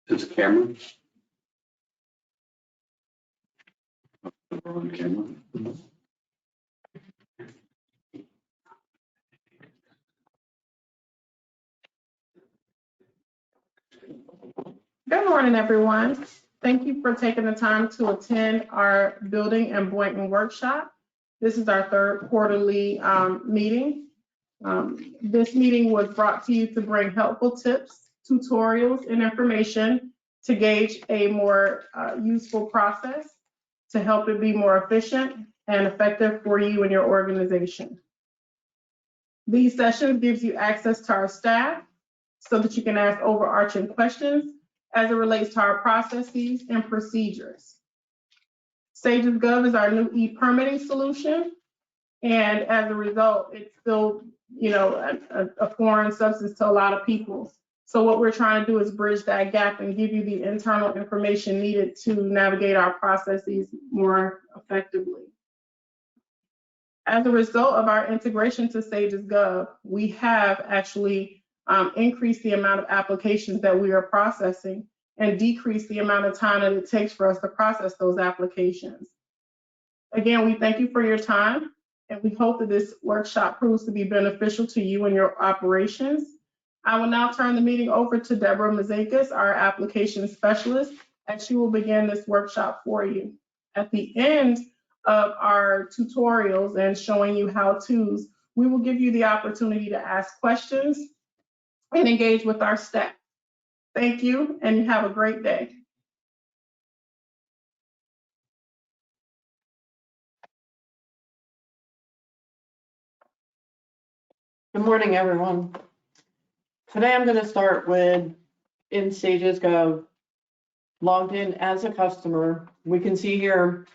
It's a camera. We're on camera. Good morning, everyone. Thank you for taking the time to attend our building and Boynton workshop. This is our third quarterly meeting. This meeting was brought to you to bring helpful tips, tutorials, and information to gauge a more useful process to help it be more efficient and effective for you and your organization. These sessions gives you access to our staff so that you can ask overarching questions as it relates to our processes and procedures. SagesGov is our new e-permitting solution, and as a result, it's still, a foreign substance to a lot of people. So what we're trying to do is bridge that gap and give you the internal information needed to navigate our processes more effectively. As a result of our integration to SagesGov, we have actually increase the amount of applications that we are processing and decrease the amount of time that it takes for us to process those applications. Again, we thank you for your time, and we hope that this workshop proves to be beneficial to you and your operations. I will now turn the meeting over to Deborah Mazakis, our application specialist, as she will begin this workshop for you. At the end of our tutorials and showing you how-tos, we will give you the opportunity to ask questions and engage with our staff. Thank you, and have a great day. Good morning, everyone. Today I'm going to start with in SagesGov, logged in as a customer. We can see here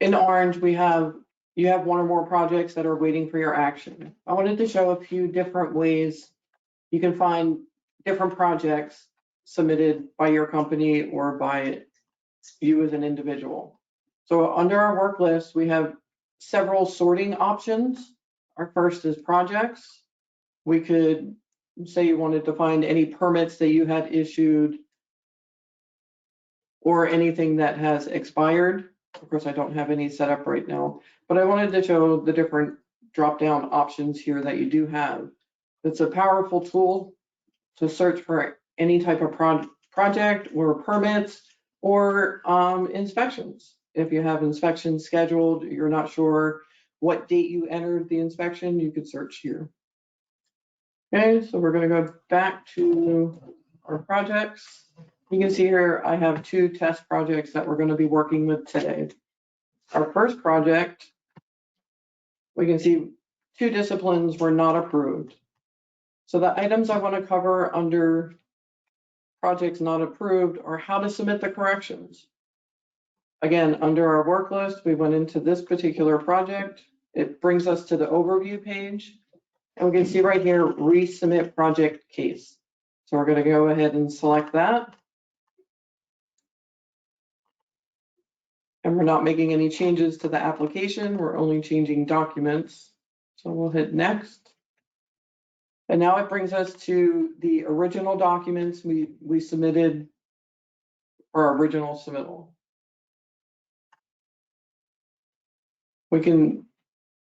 in orange, you have one or more projects that are waiting for your action. I wanted to show a few different ways you can find different projects submitted by your company or by you as an individual. So under our work list, we have several sorting options. Our first is projects. We could say you wanted to find any permits that you had issued or anything that has expired. Of course, I don't have any set up right now, but I wanted to show the different drop-down options here that you do have. It's a powerful tool to search for any type of project or permits or inspections. If you have inspections scheduled, you're not sure what date you entered the inspection, you could search here. Okay, so we're going to go back to our projects. You can see here I have two test projects that we're going to be working with today. Our first project, we can see two disciplines were not approved. So the items I want to cover under projects not approved are how to submit the corrections. Again, under our work list, we went into this particular project. It brings us to the overview page. And we can see right here, resubmit project case. So we're going to go ahead and select that. And we're not making any changes to the application. We're only changing documents. So we'll hit next. And now it brings us to the original documents we submitted for our original submittal. We can,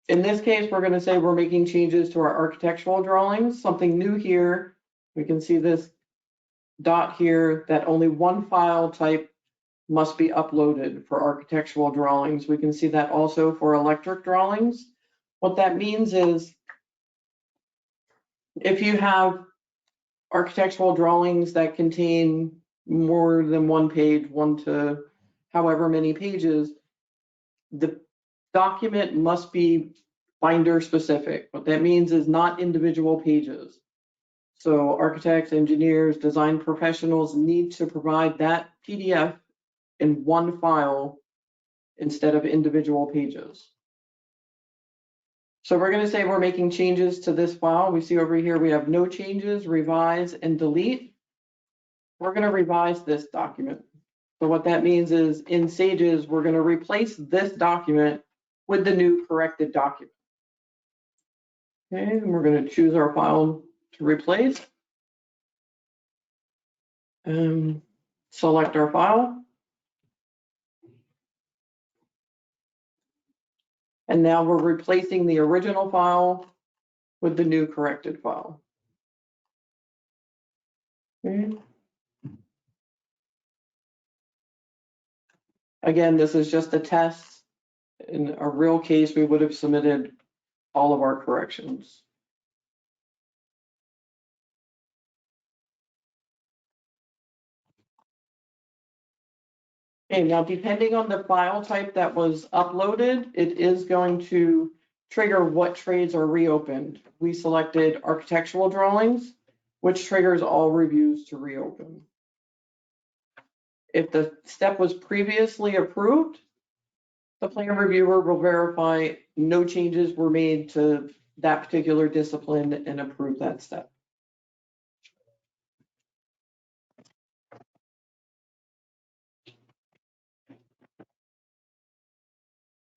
in this case, we're going to say we're making changes to our architectural drawings. Something new here, we can see this dot here that only one file type must be uploaded for architectural drawings. We can see that also for electric drawings. What that means is if you have architectural drawings that contain more than one page, 1 to however many pages, the document must be binder specific. What that means is not individual pages. So architects, engineers, design professionals need to provide that PDF in one file instead of individual pages. So we're going to say we're making changes to this file. We see over here we have no changes, revise, and delete. We're going to revise this document. So what that means is in Sages, we're going to replace this document with the new corrected document. Okay, and we're going to choose our file to replace. select our file. And now we're replacing the original file with the new corrected file. Okay. Again, this is just a test. In a real case, we would have submitted all of our corrections. Okay, now depending on the file type that was uploaded, it is going to trigger what trades are reopened. We selected architectural drawings, which triggers all reviews to reopen. If the step was previously approved, the plan reviewer will verify no changes were made to that particular discipline and approve that step.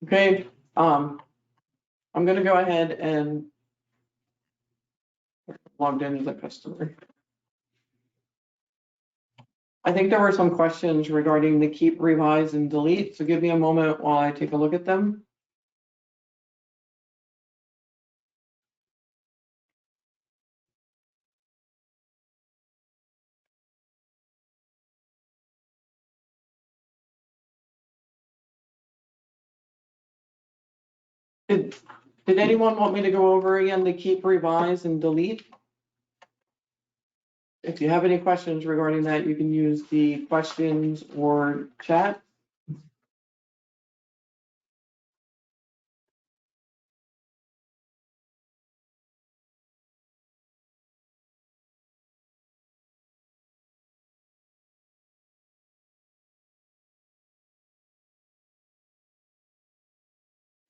Okay, I'm gonna go ahead and logged in as a customer. I think there were some questions regarding the keep, revise, and delete, so give me a moment while I take a look at them. Did anyone want me to go over again the keep, revise, and delete? If you have any questions regarding that, you can use the questions or chat.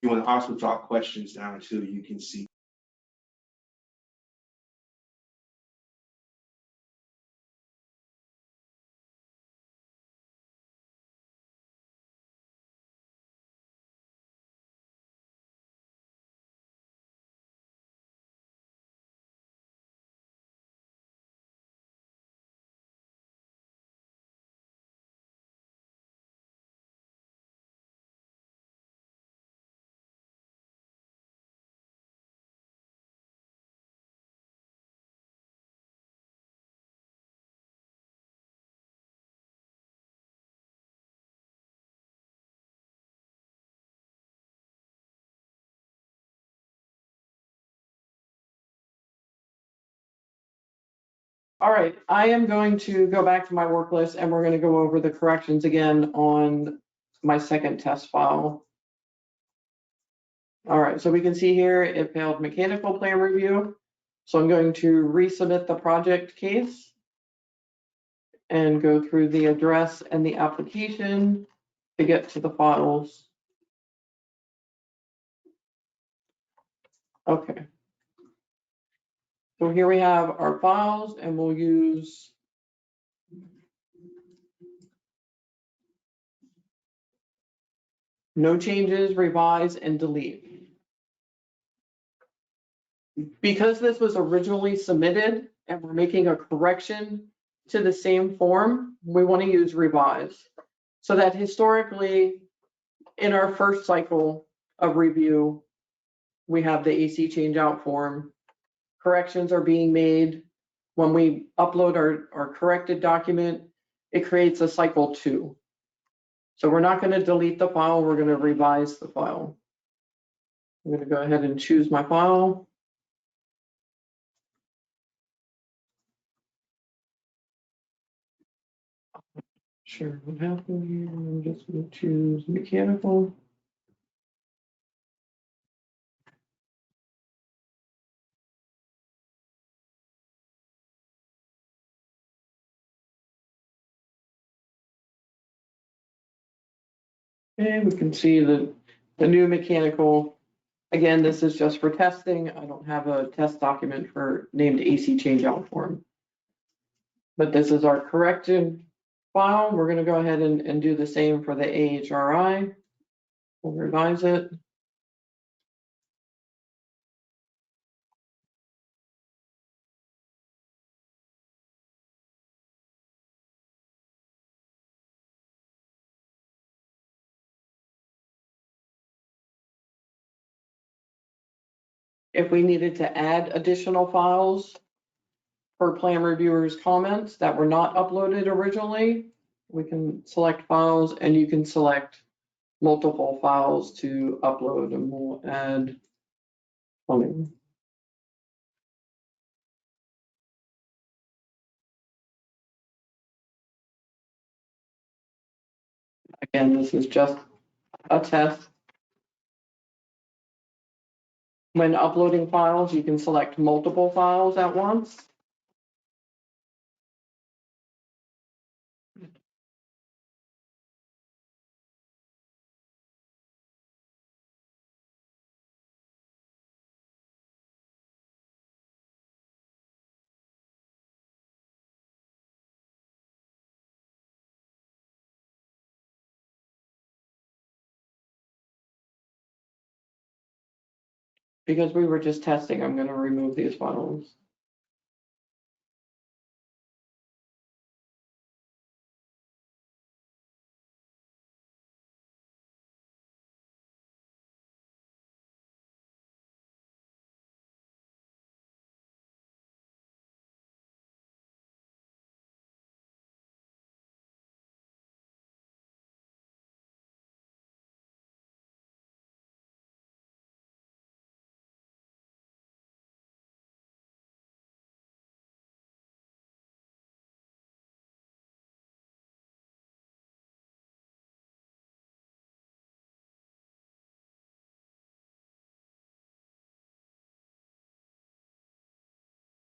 You want to also drop questions down too, you can see. All right, I am going to go back to my work list and we're going to go over the corrections again on my second test file. All right, so we can see here it failed mechanical plan review. So I'm going to resubmit the project case and go through the address and the application to get to the files. Okay. So here we have our files and we'll use no changes, revise, and delete. Because this was originally submitted and we're making a correction to the same form, we want to use revise. So that historically, in our first cycle of review, we have the AC changeout form. Corrections are being made. When we upload our corrected document, it creates a cycle 2. So we're not going to delete the file, we're going to revise the file. I'm going to go ahead and choose my file. Sure, what happened here? I'm just going to choose mechanical. And we can see the new mechanical. Again, this is just for testing. I don't have a test document for named AC changeout form. But this is our corrected file. We're going to go ahead and do the same for the AHRI. We'll revise it. If we needed to add additional files per plan reviewer's comments that were not uploaded originally, we can select files, and you can select multiple files to upload, and we'll add plumbing. Again, this is just a test. When uploading files, you can select multiple files at once. Because we were just testing, I'm going to remove these files.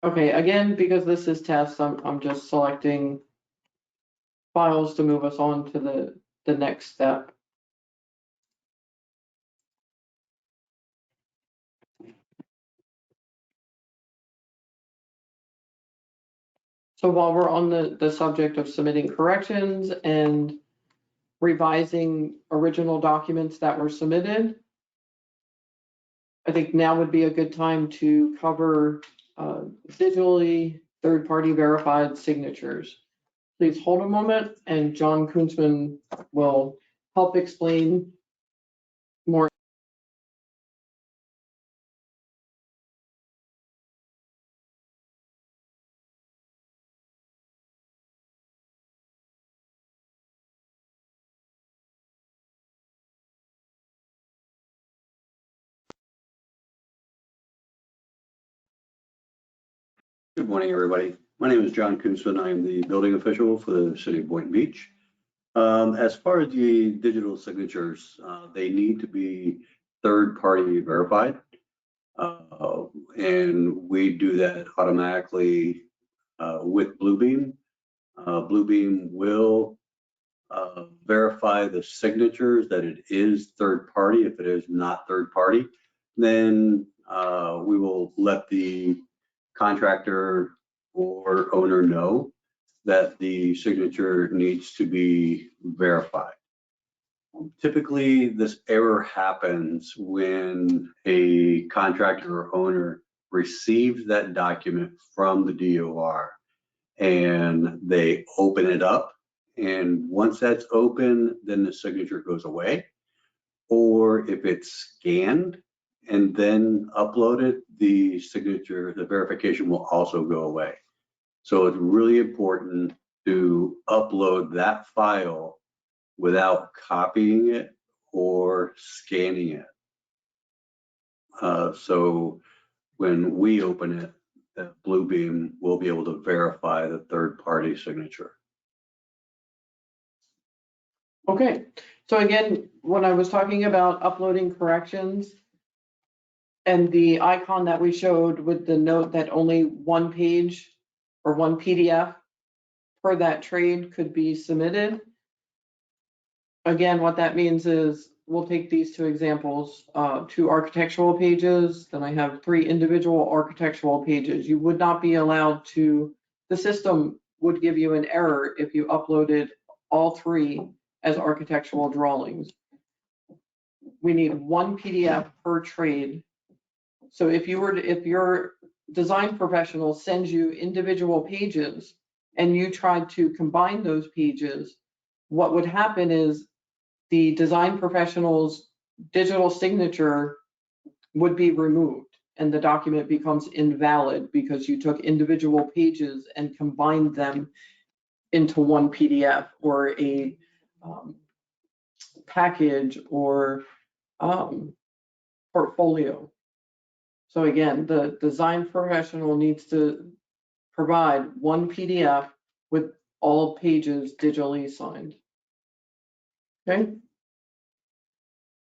Okay, again, because this is test, I'm just selecting files to move us on to the next step. So while we're on the subject of submitting corrections and revising original documents that were submitted, I think now would be a good time to cover digitally third-party verified signatures. Please hold a moment, and John Kunzman will help explain more. Good morning, everybody. My name is John Kunzman. I am the building official for the city of Boynton Beach. As far as the digital signatures, they need to be third-party verified. And we do that automatically with Bluebeam. Bluebeam will verify the signatures that it is third-party. If it is not third-party, then we will let the contractor or owner know that the signature needs to be verified. Typically, this error happens when a contractor or owner receives that document from the DOR and they open it up. And once that's open, then the signature goes away. Or if it's scanned and then uploaded, the signature, the verification will also go away. So it's really important to upload that file without copying it or scanning it. So when we open it, that Bluebeam will be able to verify the third-party signature. Okay, so again, when I was talking about uploading corrections and the icon that we showed with the note that only one page or one PDF per that trade could be submitted. Again, what that means is we'll take these two examples, 2 architectural pages, then I have 3 individual architectural pages. You would not be allowed to, the system would give you an error if you uploaded all 3 as architectural drawings. We need 1 PDF per trade. So if your design professional sends you individual pages and you tried to combine those pages, what would happen is the design professional's digital signature would be removed and the document becomes invalid because you took individual pages and combined them into one PDF or a package or portfolio. So again, the design professional needs to provide one PDF with all pages digitally signed. Okay.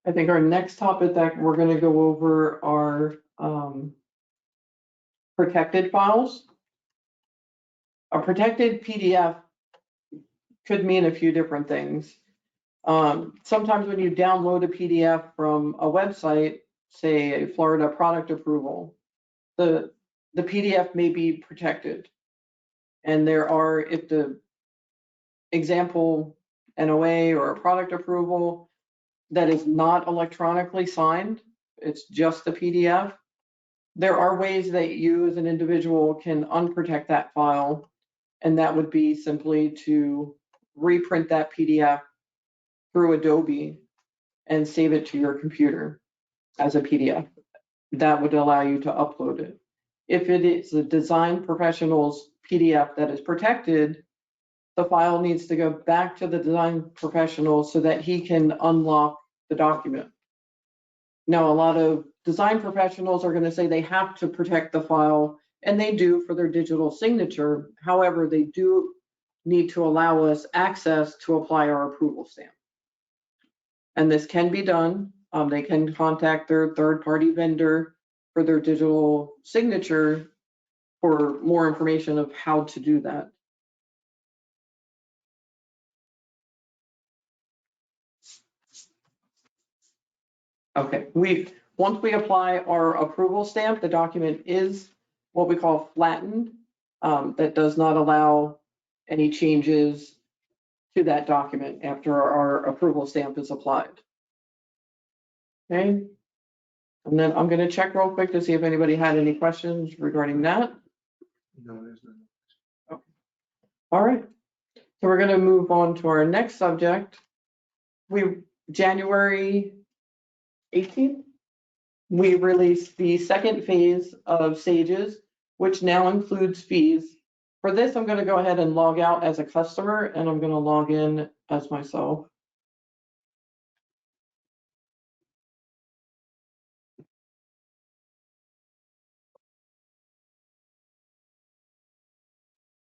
I think our next topic that we're going to go over are protected files. A protected PDF could mean a few different things. Sometimes when you download a PDF from a website, say a Florida product approval, the PDF may be protected. And there are, if the example NOA or a product approval that is not electronically signed, it's just the PDF, there are ways that you as an individual can unprotect that file. And that would be simply to reprint that PDF through Adobe and save it to your computer as a PDF. That would allow you to upload it. If it is a design professional's PDF that is protected, the file needs to go back to the design professional so that he can unlock the document. Now, a lot of design professionals are going to say they have to protect the file, and they do for their digital signature. However, they do need to allow us access to apply our approval stamp. And this can be done. They can contact their third-party vendor for their digital signature for more information of how to do that. Okay, once we apply our approval stamp, the document is what we call flattened. That does not allow any changes to that document after our approval stamp is applied. Okay, and then I'm going to check real quick to see if anybody had any questions regarding that. No, there's none. Okay. All right, so we're going to move on to our next subject. January 18th, we released the second phase of SAGES, which now includes fees. For this, I'm going to go ahead and log out as a customer, and I'm going to log in as myself.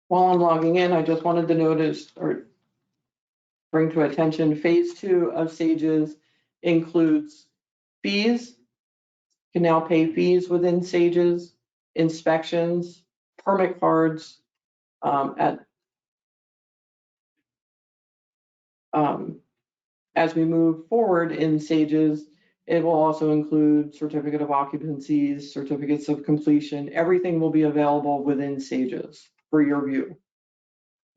While I'm logging in, I just wanted to notice or bring to attention, phase 2 of SAGES includes fees. You can now pay fees within SAGES, inspections, permit cards, as we move forward in SAGES, it will also include certificate of occupancies, certificates of completion. Everything will be available within SAGES for your view.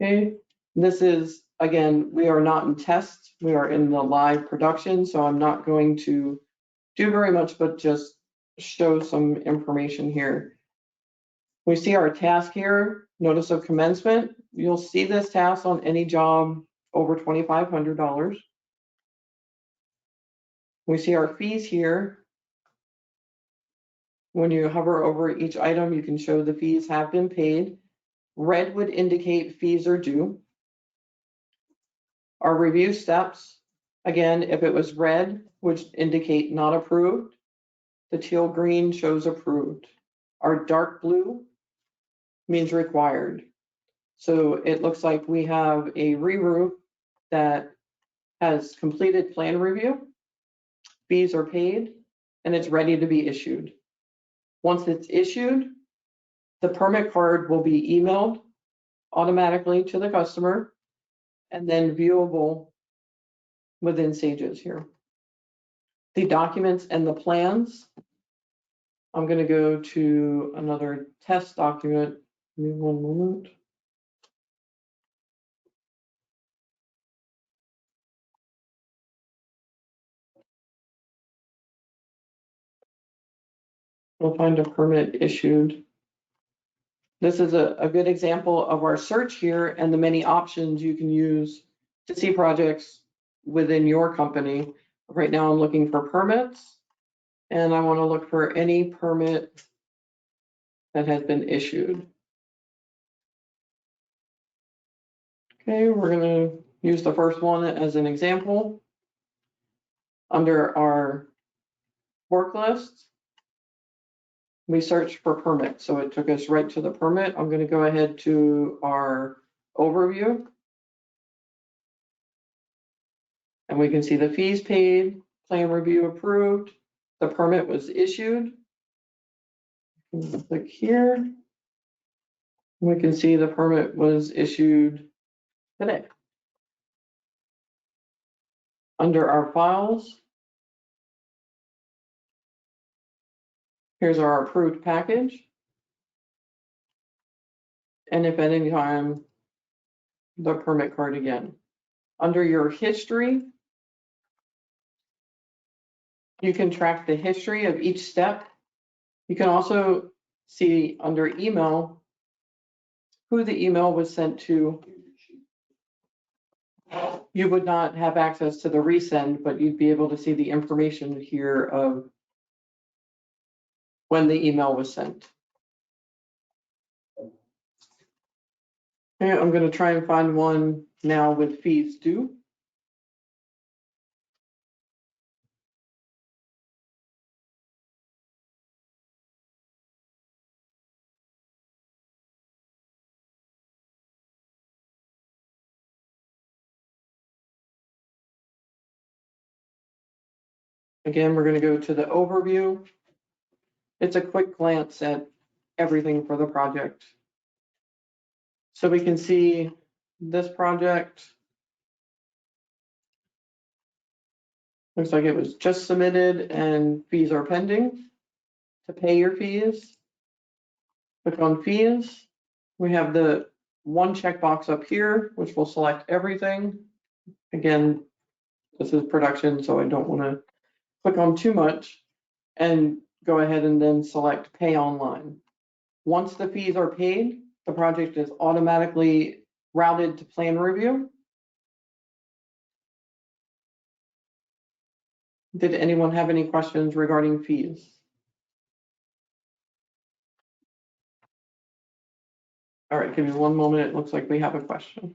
Okay, this is, again, we are not in test, we are in the live production, so I'm not going to do very much, but just show some information here. We see our task here, notice of commencement. You'll see this task on any job over $2,500. We see our fees here. When you hover over each item, you can show the fees have been paid. Red would indicate fees are due. Our review steps, again, if it was red, would indicate not approved. The teal green shows approved. Our dark blue means required. So it looks like we have a re-roof that has completed plan review. Fees are paid, and it's ready to be issued. Once it's issued, the permit card will be emailed automatically to the customer and then viewable within SAGES here. The documents and the plans, I'm going to go to another test document. Give me one moment. We'll find a permit issued. This is a good example of our search here and the many options you can use to see projects within your company. Right now I'm looking for permits, and I want to look for any permit that has been issued. Okay, we're gonna use the first one as an example. Under our work list, we searched for permit, so it took us right to the permit. I'm gonna go ahead to our overview. And we can see the fees paid, plan review approved, the permit was issued. Click here. We can see the permit was issued today. Under our files, here's our approved package. And if at any time, the permit card again. Under your history, you can track the history of each step. You can also see under email who the email was sent to. You would not have access to the resend, but you'd be able to see the information here of when the email was sent. Okay, I'm going to try and find one now with fees due. Again, we're going to go to the overview. It's a quick glance at everything for the project. So we can see this project. Looks like it was just submitted and fees are pending. To pay your fees, click on fees. We have the one checkbox up here, which will select everything. Again, this is production, so I don't want to click on too much, and go ahead and then select pay online. Once the fees are paid, the project is automatically routed to plan review. Did anyone have any questions regarding fees? All right, give me one moment. It looks like we have a question.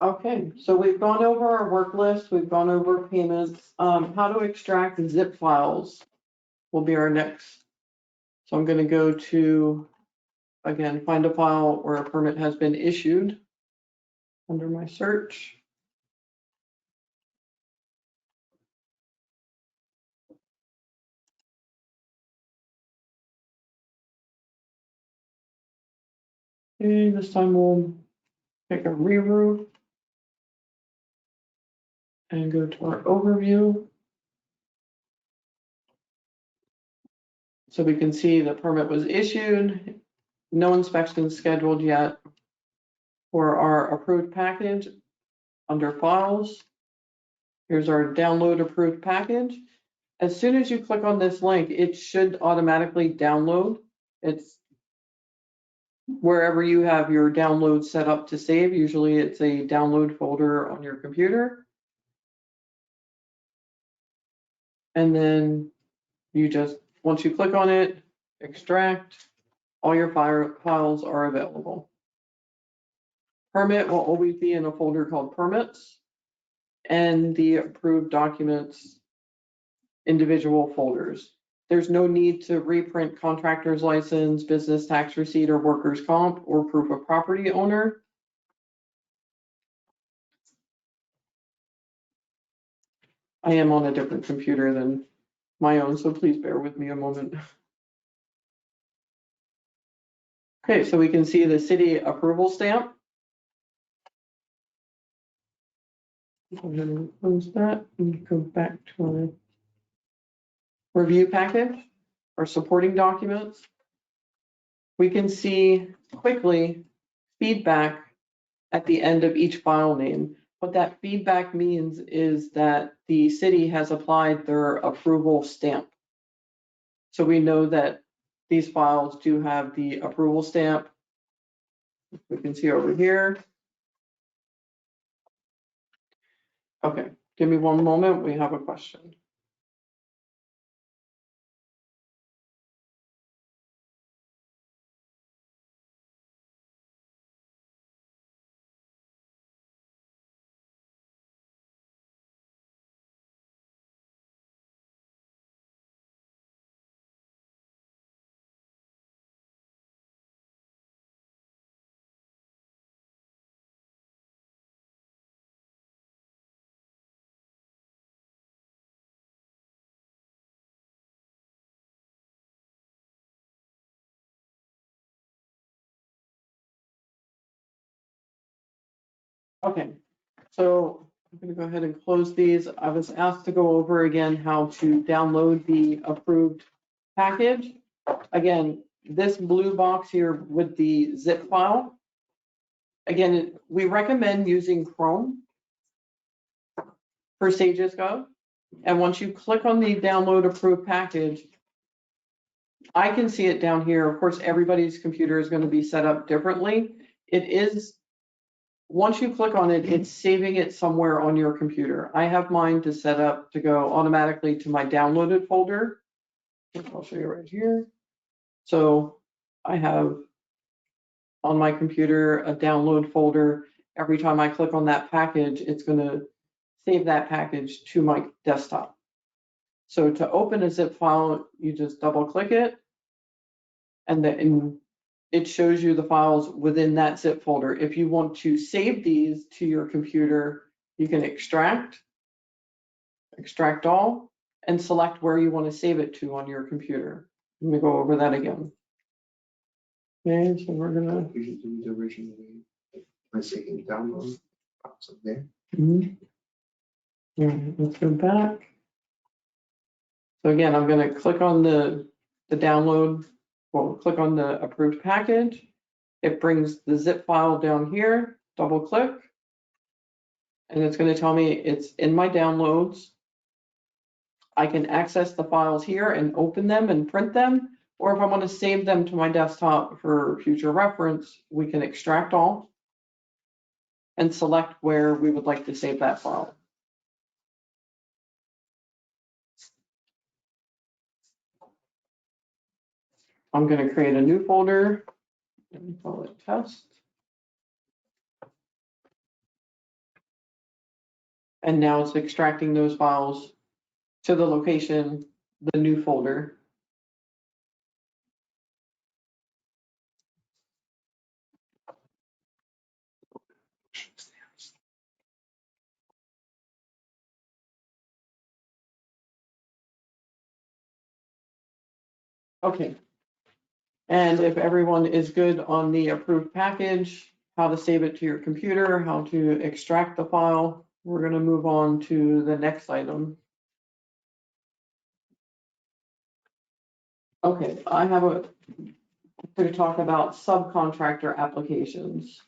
Okay, so we've gone over our work list, we've gone over payments. How to extract zip files will be our next. So I'm gonna go to, again, find a file where a permit has been issued under my search. Okay, this time we'll pick a re-roof and go to our overview. So we can see the permit was issued, no inspection scheduled yet. For our approved package, under files, here's our download approved package. As soon as you click on this link, it should automatically download. It's wherever you have your download set up to save. Usually it's a download folder on your computer. And then you just, once you click on it, extract, all your files are available. Permit will always be in a folder called permits, and the approved documents individual folders. There's no need to reprint contractor's license, business tax receipt, or workers' comp, or proof of property owner. I am on a different computer than my own, so please bear with me a moment. Okay, so we can see the city approval stamp. I'm gonna close that and go back to our review package, our supporting documents. We can see quickly feedback at the end of each file name. What that feedback means is that the city has applied their approval stamp. So we know that these files do have the approval stamp. We can see over here. Okay, give me one moment. We have a question. Okay, so I'm gonna go ahead and close these. I was asked to go over again how to download the approved package. Again, this blue box here with the zip file. Again, we recommend using Chrome for Sages Go. And once you click on the download approved package, I can see it down here. Of course, everybody's computer is going to be set up differently. It is, once you click on it, it's saving it somewhere on your computer. I have mine to set up to go automatically to my downloaded folder. I'll show you right here. So I have on my computer a download folder. Every time I click on that package, it's going to save that package to my desktop. So to open a zip file, you just double click it, and then it shows you the files within that zip folder. If you want to save these to your computer, you can extract all, and select where you want to save it to on your computer. Let me go over that again. Okay, so we're gonna. We should do the original way. Let's say in download. So there. All right, let's go back. So again, I'm gonna click on the download, well, click on the approved package. It brings the zip file down here, double click. And it's gonna tell me it's in my downloads. I can access the files here and open them and print them. Or if I want to save them to my desktop for future reference, we can extract all and select where we would like to save that file. I'm going to create a new folder and call it test. And now it's extracting those files to the location, the new folder. Okay. And if everyone is good on the approved package, how to save it to your computer, how to extract the file, we're going to move on to the next item. Okay, I have to talk about subcontractor applications.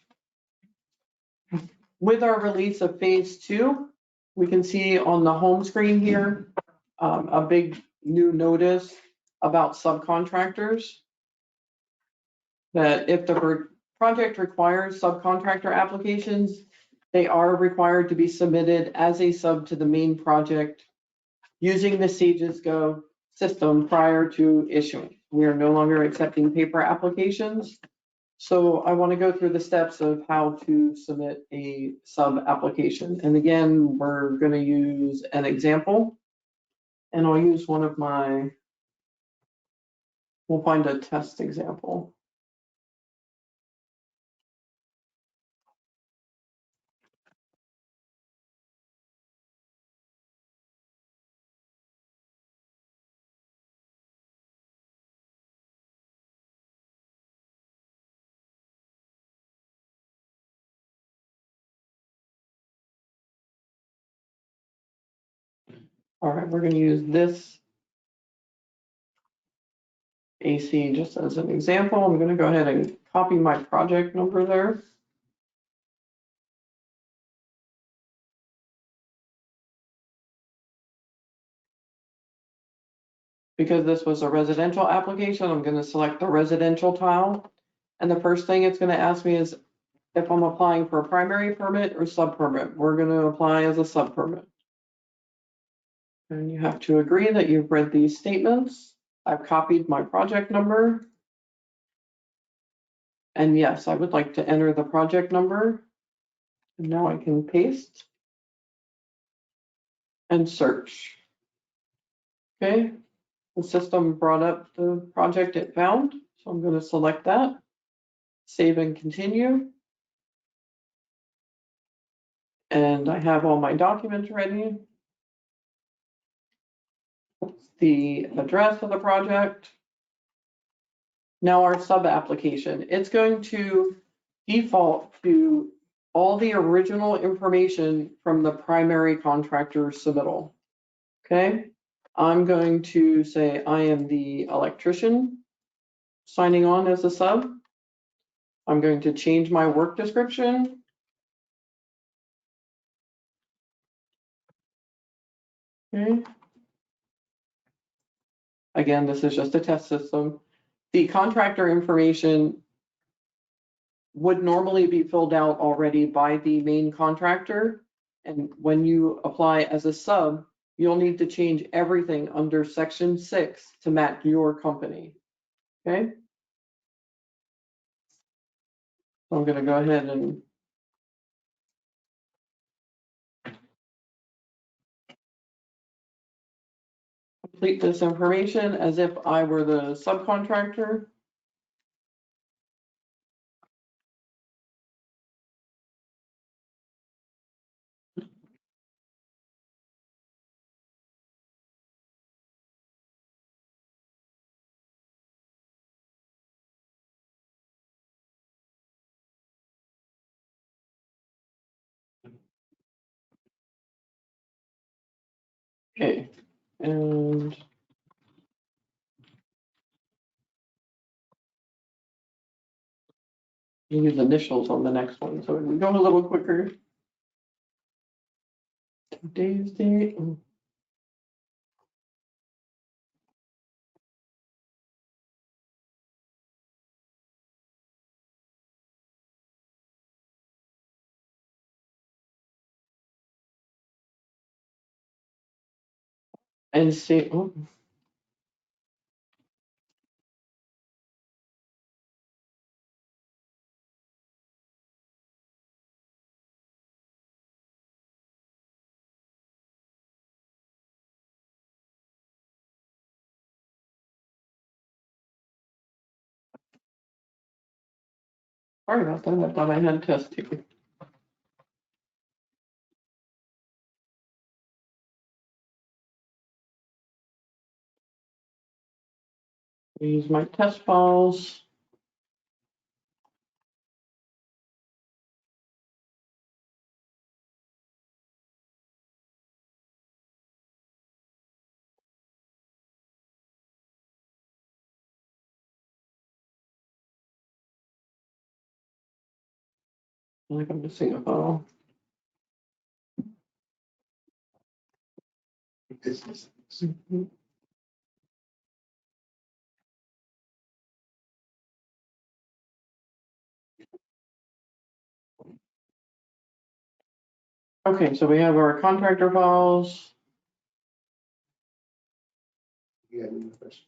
With our release of phase 2, we can see on the home screen here a big new notice about subcontractors. That if the project requires subcontractor applications, they are required to be submitted as a sub to the main project using the Sages Go system prior to issuing. We are no longer accepting paper applications. So I want to go through the steps of how to submit a sub application. And again, we're going to use an example. And I'll use one of my, we'll find a test example. All right, we're gonna use this AC just as an example. I'm gonna go ahead and copy my project number there. Because this was a residential application, I'm gonna select the residential tile. And the first thing it's gonna ask me is if I'm applying for a primary permit or sub permit. We're gonna apply as a sub permit. And you have to agree that you've read these statements. I've copied my project number. And yes, I would like to enter the project number. And now I can paste and search. Okay, the system brought up the project it found, so I'm going to select that, save and continue. And I have all my documents ready. The address of the project. Now our sub application, it's going to default to all the original information from the primary contractor submittal. Okay, I'm going to say I am the electrician signing on as a sub. I'm going to change my work description. Okay. Again, this is just a test system. The contractor information would normally be filled out already by the main contractor. And when you apply as a sub, you'll need to change everything under section 6 to match your company. Okay. So I'm going to go ahead and complete this information as if I were the subcontractor. Okay, and use initials on the next one, so we go a little quicker. Today's date. And see, oh. Sorry about that, I thought I had test two. Use my test files. I think I'm missing a file. Okay, so we have our contractor files. Yeah, any question?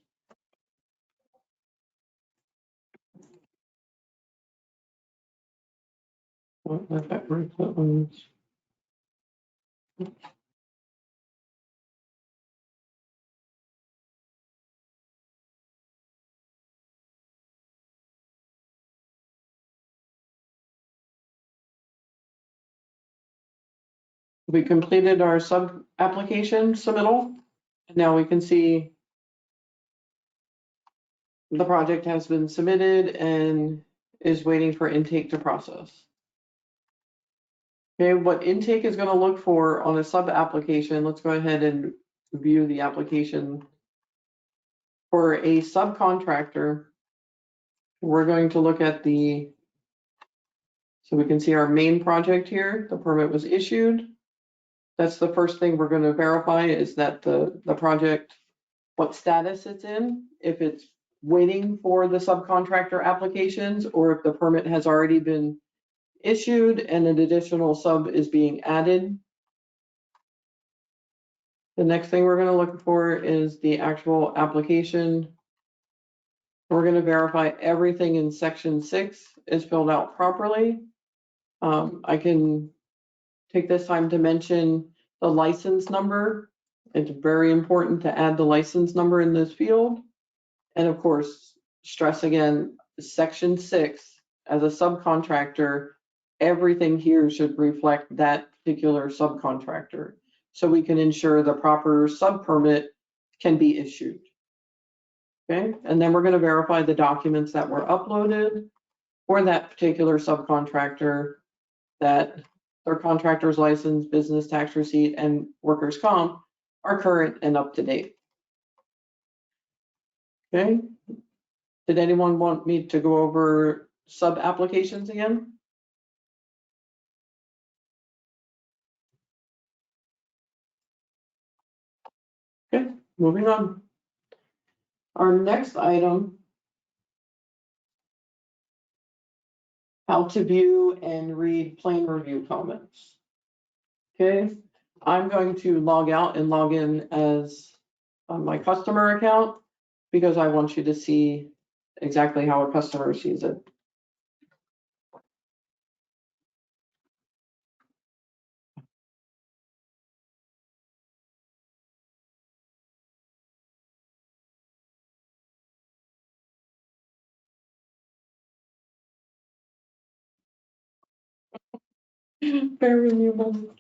What was that word? That one's- We completed our sub application submittal. And now we can see the project has been submitted and is waiting for intake to process. Okay, what intake is going to look for on a sub application, let's go ahead and view the application. For a subcontractor, we're going to look at so we can see our main project here, the permit was issued. That's the first thing we're going to verify is that the project, what status it's in, if it's waiting for the subcontractor applications, or if the permit has already been issued and an additional sub is being added. The next thing we're going to look for is the actual application. We're going to verify everything in section 6 is filled out properly. I can take this time to mention the license number. It's very important to add the license number in this field. And of course, stress again, section 6, as a subcontractor, everything here should reflect that particular subcontractor. So we can ensure the proper sub permit can be issued. Okay, and then we're going to verify the documents that were uploaded for that particular subcontractor, that their contractor's license, business tax receipt, and workers' comp are current and up to date. Okay, did anyone want me to go over sub applications again? Okay, moving on. Our next item, how to view and read plan review comments. Okay, I'm going to log out and log in as on my customer account because I want you to see exactly how a customer sees it. Bear with me a moment.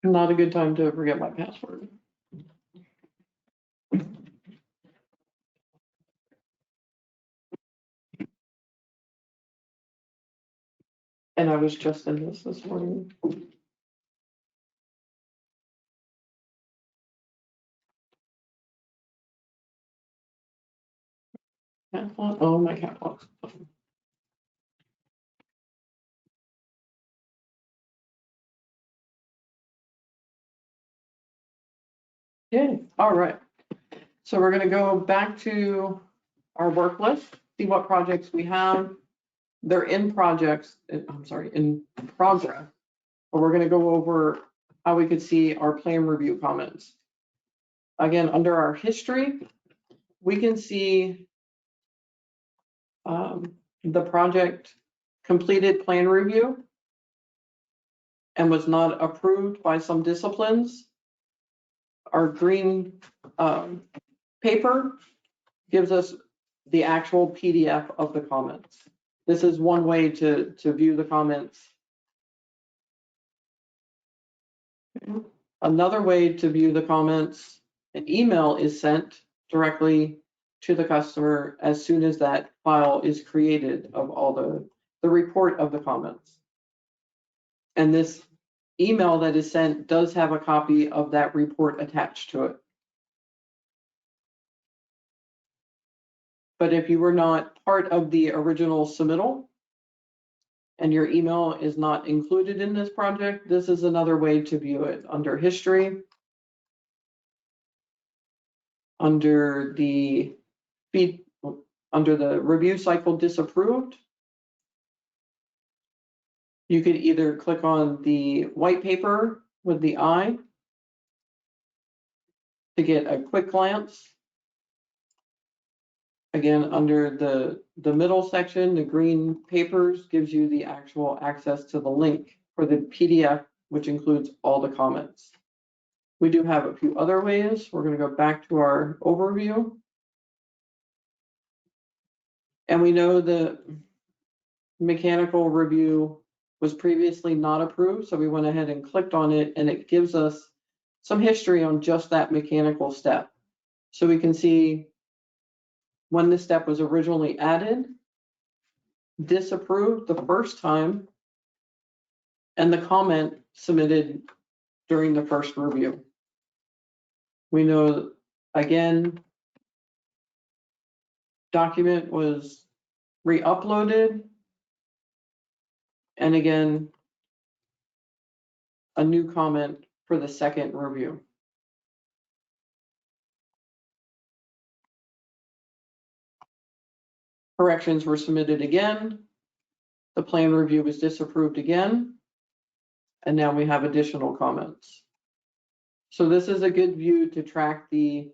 Not a good time to forget my password. And I was just in this morning. Cat lock? Oh, my cat locks. Yeah, all right. So we're gonna go back to our work list, see what projects we have. They're in projects, I'm sorry, in progress. But we're gonna go over how we could see our plan review comments. Again, under our history, we can see the project completed plan review and was not approved by some disciplines. Our green paper gives us the actual PDF of the comments. This is one way to view the comments. Another way to view the comments, an email is sent directly to the customer as soon as that file is created of all the report of the comments. And this email that is sent does have a copy of that report attached to it. But if you were not part of the original submittal and your email is not included in this project, this is another way to view it. Under history, under the review cycle disapproved, you could either click on the white paper with the eye to get a quick glance. Again, under the middle section, the green papers gives you the actual access to the link for the PDF, which includes all the comments. We do have a few other ways. We're going to go back to our overview. And we know the mechanical review was previously not approved, so we went ahead and clicked on it, and it gives us some history on just that mechanical step. So we can see when this step was originally added, disapproved the first time and the comment submitted during the first review. We know, again, document was re-uploaded. And again, a new comment for the second review. Corrections were submitted again. The plan review was disapproved again. And now we have additional comments. So this is a good view to track the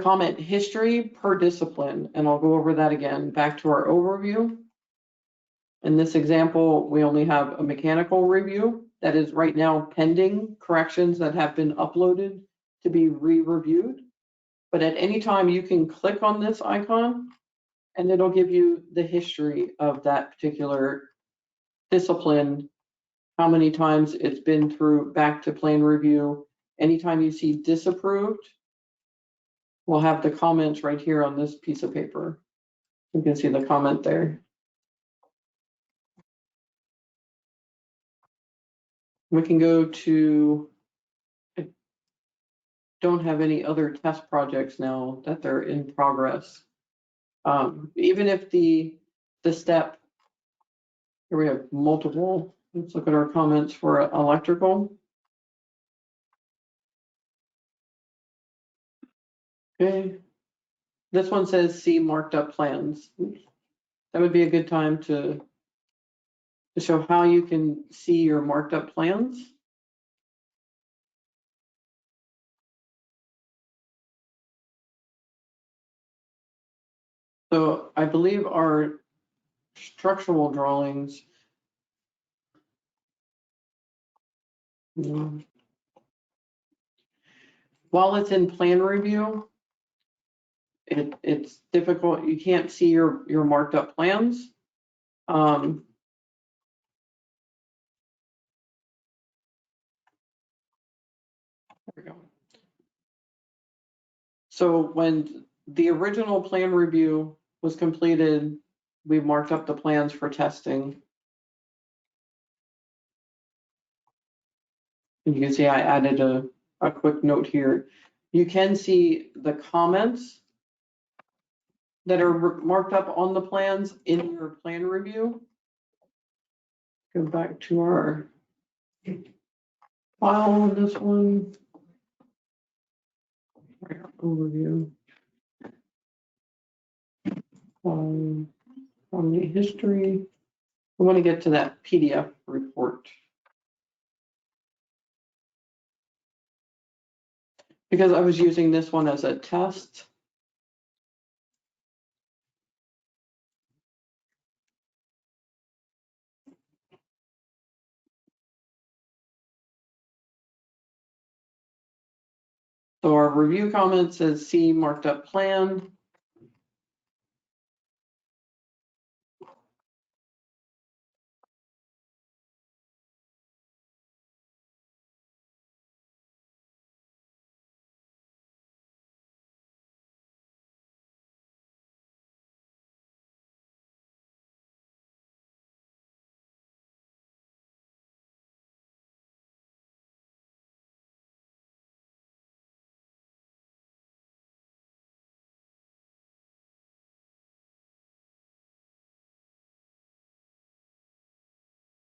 comment history per discipline. And I'll go over that again, back to our overview. In this example, we only have a mechanical review that is right now pending corrections that have been uploaded to be re-reviewed. But at any time you can click on this icon and it'll give you the history of that particular discipline, how many times it's been through back to plan review. Anytime you see disapproved, we'll have the comments right here on this piece of paper. You can see the comment there. We can go to, I don't have any other test projects now that they're in progress. Even if the step, here we have multiple, let's look at our comments for electrical. Okay, this one says see marked up plans. That would be a good time to show how you can see your marked up plans. So I believe our structural drawings, while it's in plan review, it's difficult. You can't see your marked up plans. There we go. So when the original plan review was completed, we marked up the plans for testing. And you can see I added a quick note here. You can see the comments that are marked up on the plans in your plan review. Go back to our file on this one. Overview. From the history. I want to get to that PDF report. Because I was using this one as a test. So our review comment says see marked up plan.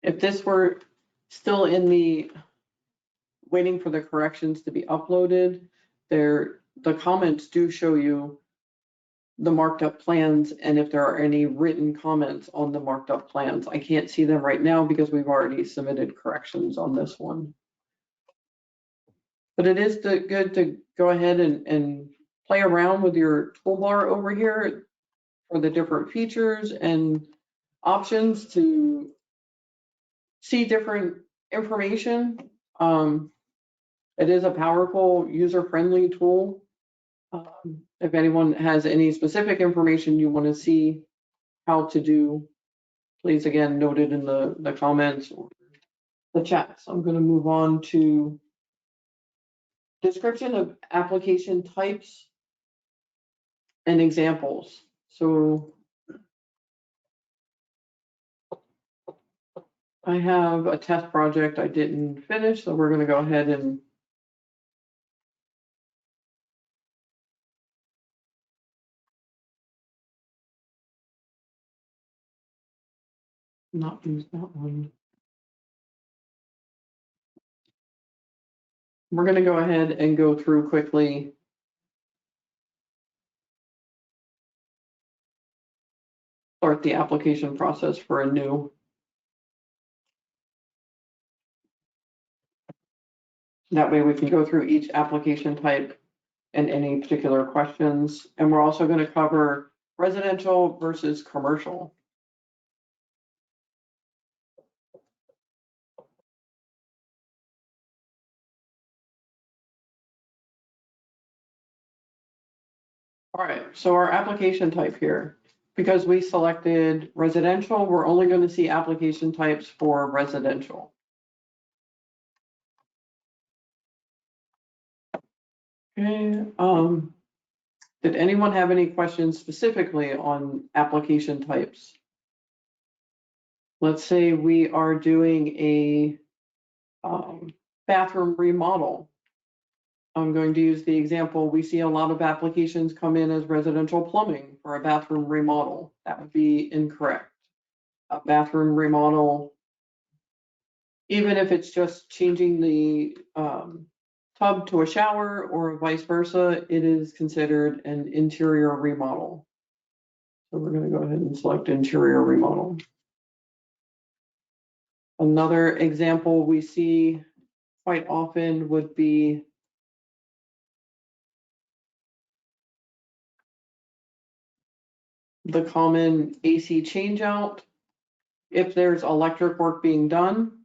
If this were still in the waiting for the corrections to be uploaded, the comments do show you the marked up plans and if there are any written comments on the marked up plans. I can't see them right now because we've already submitted corrections on this one. But it is good to go ahead and play around with your toolbar over here for the different features and options to see different information. It is a powerful, user-friendly tool. If anyone has any specific information you want to see how to do, please again note it in the comments or the chat. So I'm going to move on to description of application types and examples. So I have a test project I didn't finish, so we're gonna go ahead and not use that one. We're gonna go ahead and go through quickly. Start the application process for a new. That way we can go through each application type and any particular questions. And we're also gonna cover residential versus commercial. All right, so our application type here, because we selected residential, we're only going to see application types for residential. Okay, did anyone have any questions specifically on application types? Let's say we are doing a bathroom remodel. I'm going to use the example, we see a lot of applications come in as residential plumbing for a bathroom remodel. That would be incorrect. A bathroom remodel, even if it's just changing the tub to a shower or vice versa, it is considered an interior remodel. So we're going to go ahead and select interior remodel. Another example we see quite often would be the common AC changeout. If there's electric work being done,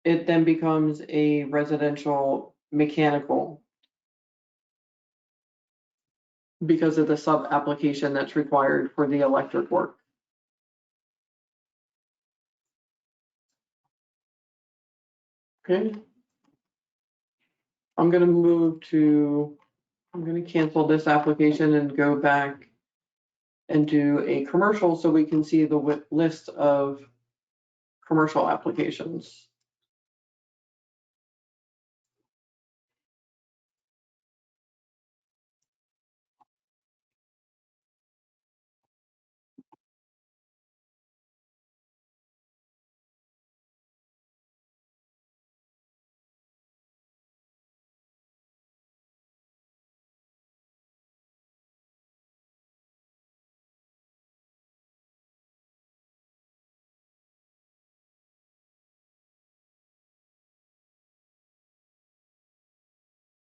it then becomes a residential mechanical because of the sub application that's required for the electric work. Okay. I'm going to cancel this application and go back and do a commercial so we can see the list of commercial applications.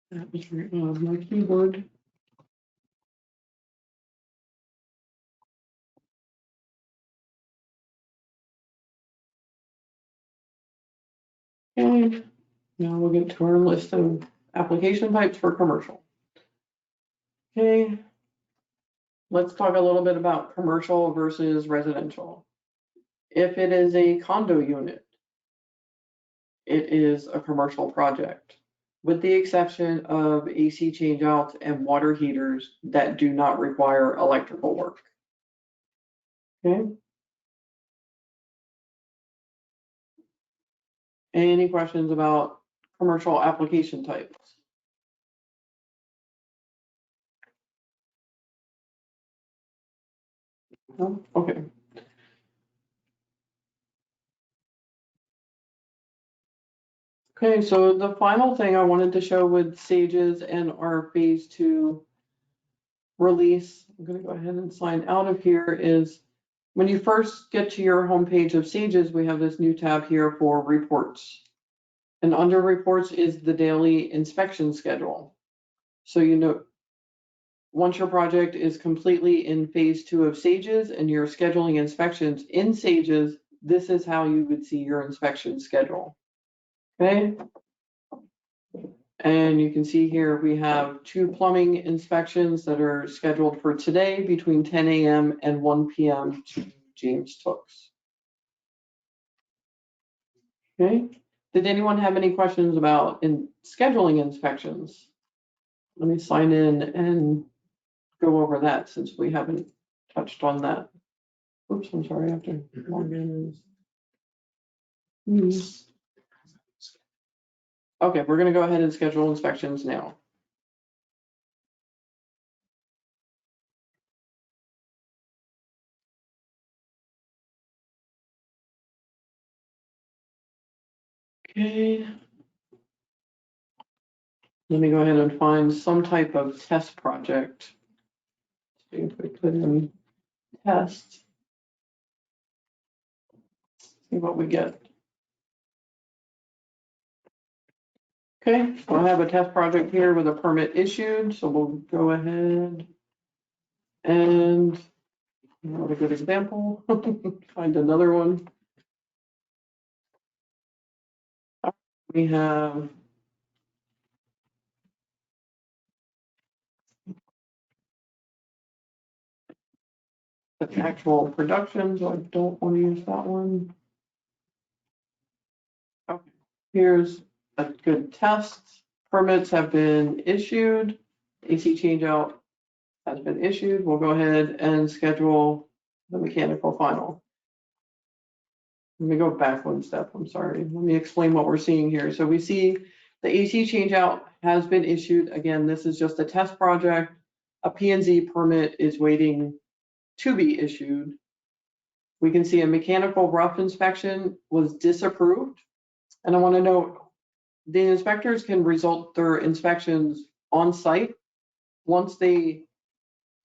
That was my keyboard. Okay, now we'll get to our list of application types for commercial. Okay, let's talk a little bit about commercial versus residential. If it is a condo unit, it is a commercial project, with the exception of AC changeouts and water heaters that do not require electrical work. Okay. Any questions about commercial application types? No? Okay. Okay, so the final thing I wanted to show with Sages and our phase 2 release, I'm going to go ahead and sign out of here, is when you first get to your homepage of Sages, we have this new tab here for reports. And under reports is the daily inspection schedule. So you know, once your project is completely in phase 2 of Sages and you're scheduling inspections in Sages, this is how you would see your inspection schedule. Okay. And you can see here we have 2 plumbing inspections that are scheduled for today between 10 a.m. and 1 p.m. to James Tooks. Okay. Did anyone have any questions about scheduling inspections? Let me sign in and go over that since we haven't touched on that. Oops, I'm sorry, I have to log in. Okay, we're gonna go ahead and schedule inspections now. Okay. Let me go ahead and find some type of test project. See if we put in test. See what we get. Okay, so I have a test project here with a permit issued, so we'll go ahead and not a good example. Find another one. We have the actual production, so I don't want to use that one. Okay, here's a good test. Permits have been issued. AC changeout has been issued. We'll go ahead and schedule the mechanical final. Let me go back one step. I'm sorry. Let me explain what we're seeing here. So we see the AC changeout has been issued. Again, this is just a test project. A P&Z permit is waiting to be issued. We can see a mechanical rough inspection was disapproved. And I want to note, the inspectors can result their inspections on site. Once they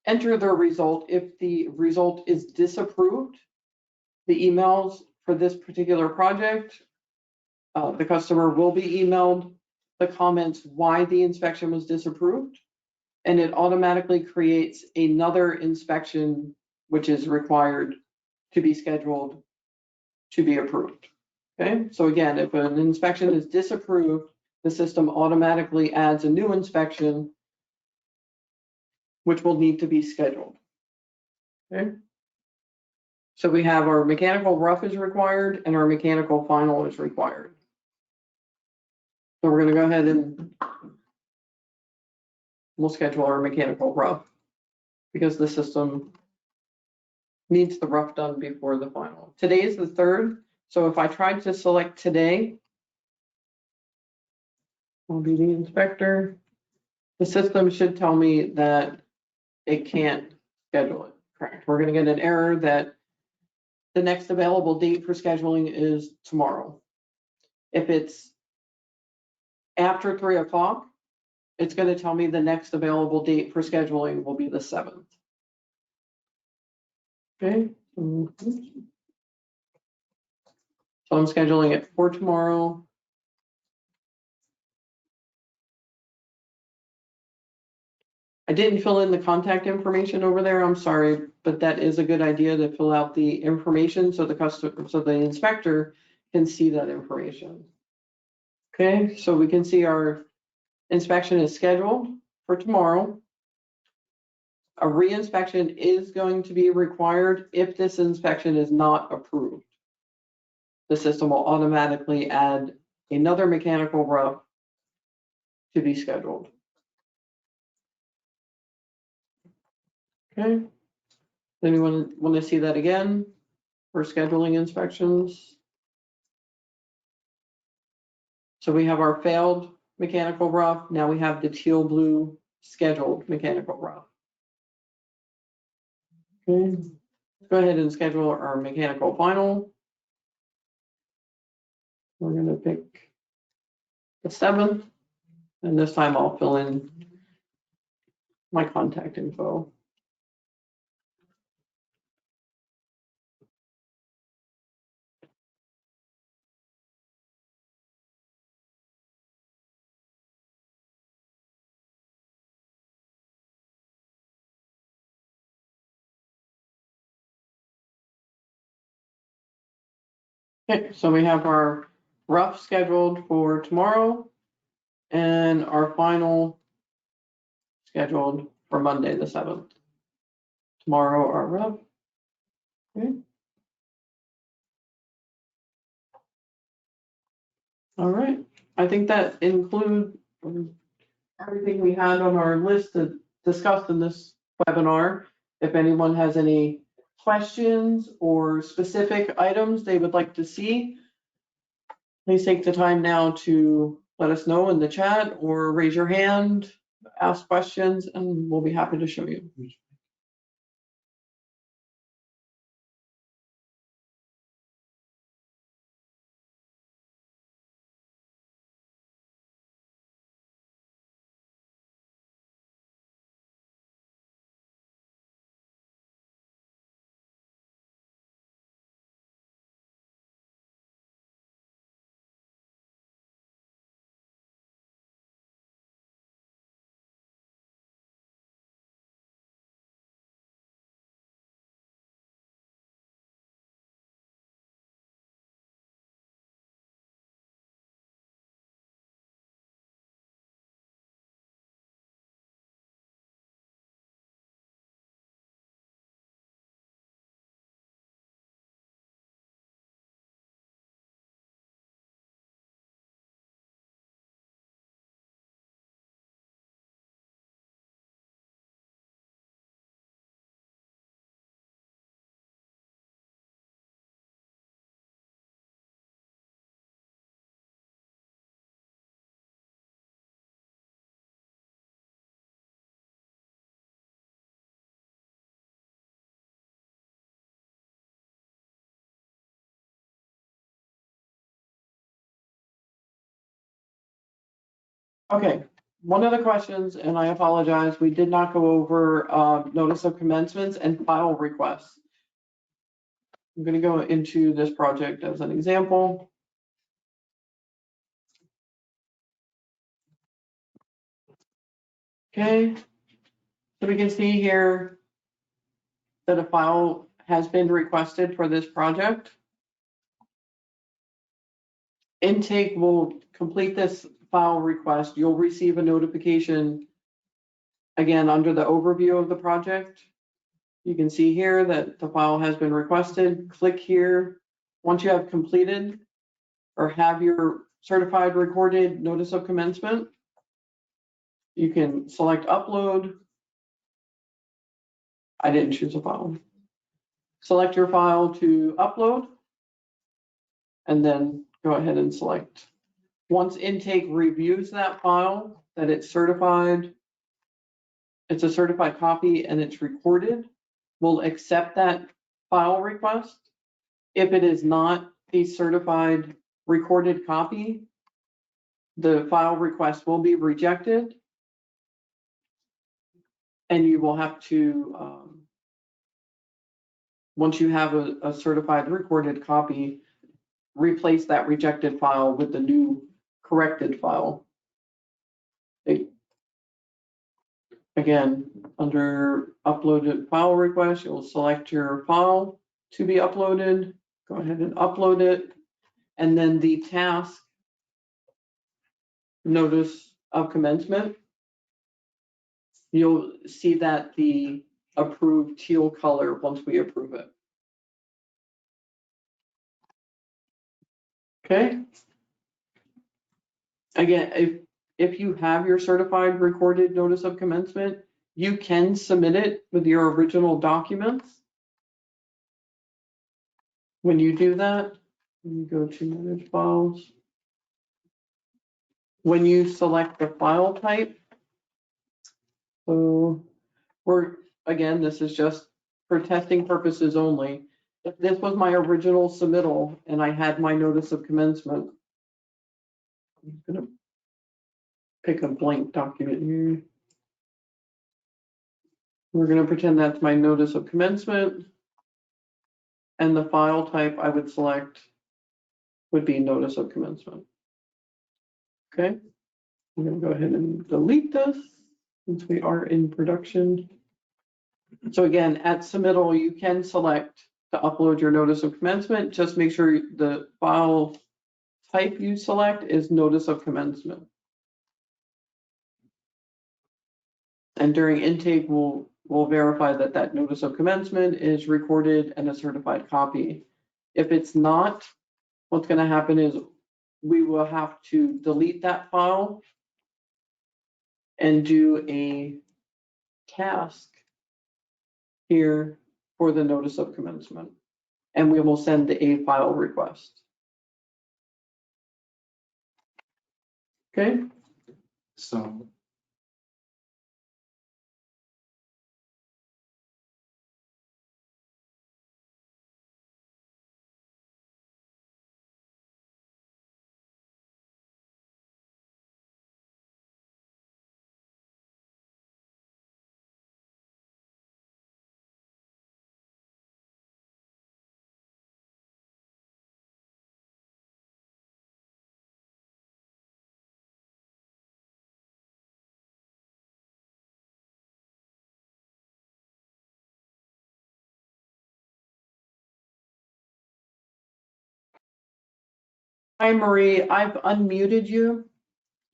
enter their result, if the result is disapproved, the emails for this particular project, the customer will be emailed the comments why the inspection was disapproved, and it automatically creates another inspection which is required to be scheduled to be approved. Okay, so again, if an inspection is disapproved, the system automatically adds a new inspection which will need to be scheduled. Okay. So we have our mechanical rough is required and our mechanical final is required. So we're gonna go ahead and we'll schedule our mechanical rough because the system needs the rough done before the final. Today is the 3rd. So if I tried to select today, I'll be the inspector. The system should tell me that it can't schedule it. Correct. We're gonna get an error that the next available date for scheduling is tomorrow. If it's after 3 o'clock, it's going to tell me the next available date for scheduling will be the 7th. Okay. So I'm scheduling it for tomorrow. I didn't fill in the contact information over there. I'm sorry, but that is a good idea to fill out the information so the customer, so the inspector can see that information. Okay, so we can see our inspection is scheduled for tomorrow. A re-inspection is going to be required if this inspection is not approved. The system will automatically add another mechanical rough to be scheduled. Okay. Anyone want to see that again for scheduling inspections? So we have our failed mechanical rough. Now we have the teal blue scheduled mechanical rough. Okay. Let's go ahead and schedule our mechanical final. We're going to pick the 7th, and this time I'll fill in my contact info. Okay, so we have our rough scheduled for tomorrow and our final scheduled for Monday, the 7th. Tomorrow, our rough. Okay. All right, I think that includes everything we had on our list to discuss in this webinar. If anyone has any questions or specific items they would like to see, please take the time now to let us know in the chat or raise your hand, ask questions, and we'll be happy to show you. Okay, one of the questions, and I apologize, we did not go over notice of commencements and file requests. I'm going to go into this project as an example. Okay, so we can see here that a file has been requested for this project. Intake will complete this file request. You'll receive a notification again under the overview of the project. You can see here that the file has been requested. Click here. Once you have completed or have your certified recorded notice of commencement, you can select upload. I didn't choose a file. Select your file to upload and then go ahead and select. Once intake reviews that file, that it's certified, it's a certified copy and it's recorded, we'll accept that file request. If it is not a certified recorded copy, the file request will be rejected. And you will have to, once you have a certified recorded copy, replace that rejected file with the new corrected file. Again, under uploaded file request, you'll select your file to be uploaded. Go ahead and upload it. And then the task notice of commencement, you'll see that the approved teal color once we approve it. Okay. Again, if you have your certified recorded notice of commencement, you can submit it with your original documents. When you do that, you go to manage files. When you select the file type, so again, this is just for testing purposes only. If this was my original submittal and I had my notice of commencement, I'm gonna pick a blank document here. We're gonna pretend that's my notice of commencement. And the file type I would select would be notice of commencement. Okay, I'm gonna go ahead and delete this since we are in production. So again, at submittal, you can select to upload your notice of commencement. Just make sure the file type you select is notice of commencement. And during intake, we'll verify that that notice of commencement is recorded and a certified copy. If it's not, what's going to happen is we will have to delete that file and do a task here for the notice of commencement. And we will send a file request. Okay, So hi Marie, I've unmuted you.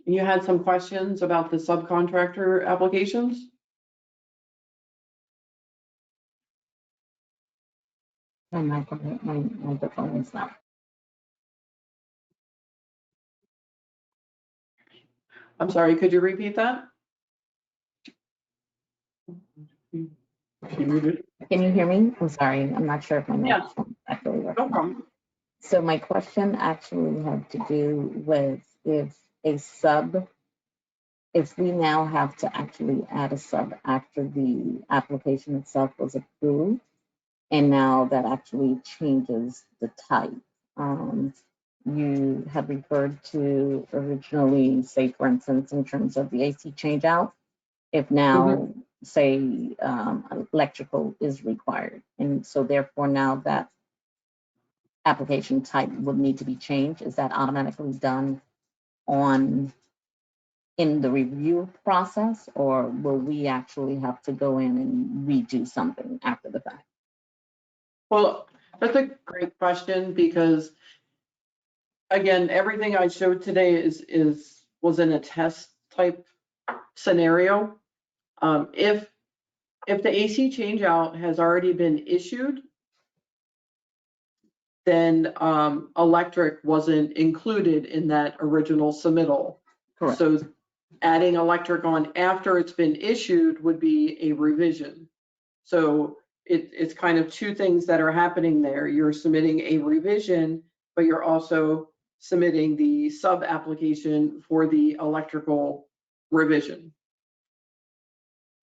You had some questions about the subcontractor applications? My microphone is not. I'm sorry, could you repeat that? You muted. Can you hear me? I'm sorry, I'm not sure if my Yeah. microphone actually works. No problem. So my question actually had to do with if we now have to actually add a sub after the application itself was approved, and now that actually changes the type. You had referred to originally, say for instance, in terms of the AC change out, if now, say, electrical is required. And so therefore now that application type would need to be changed, is that automatically done in the review process, or will we actually have to go in and redo something after the fact? Well, that's a great question because again, everything I showed today was in a test type scenario. If the AC change out has already been issued, then electric wasn't included in that original submittal. Correct. So adding electric on after it's been issued would be a revision. So it's kind of two things that are happening there. You're submitting a revision, but you're also submitting the sub application for the electrical revision.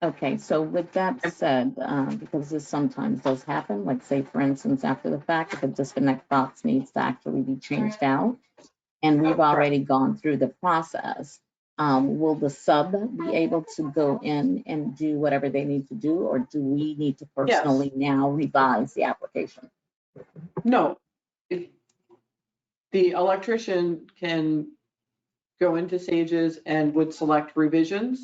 Okay, so with that said, because this sometimes does happen, like say for instance, after the fact, if a disconnect box needs to actually be changed out, and we've already gone through the process, will the sub be able to go in and do whatever they need to do, or do we need to personally now revise the application? No, the electrician can go into Sages and would select revisions.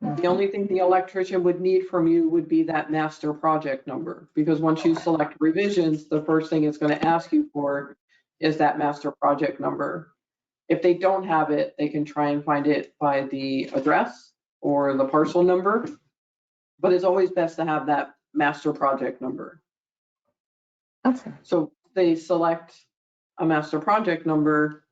The only thing the electrician would need from you would be that master project number, because once you select revisions, the first thing it's going to ask you for is that master project number. If they don't have it, they can try and find it by the address or the parcel number, but it's always best to have that master project number. Okay. So they select a master project number.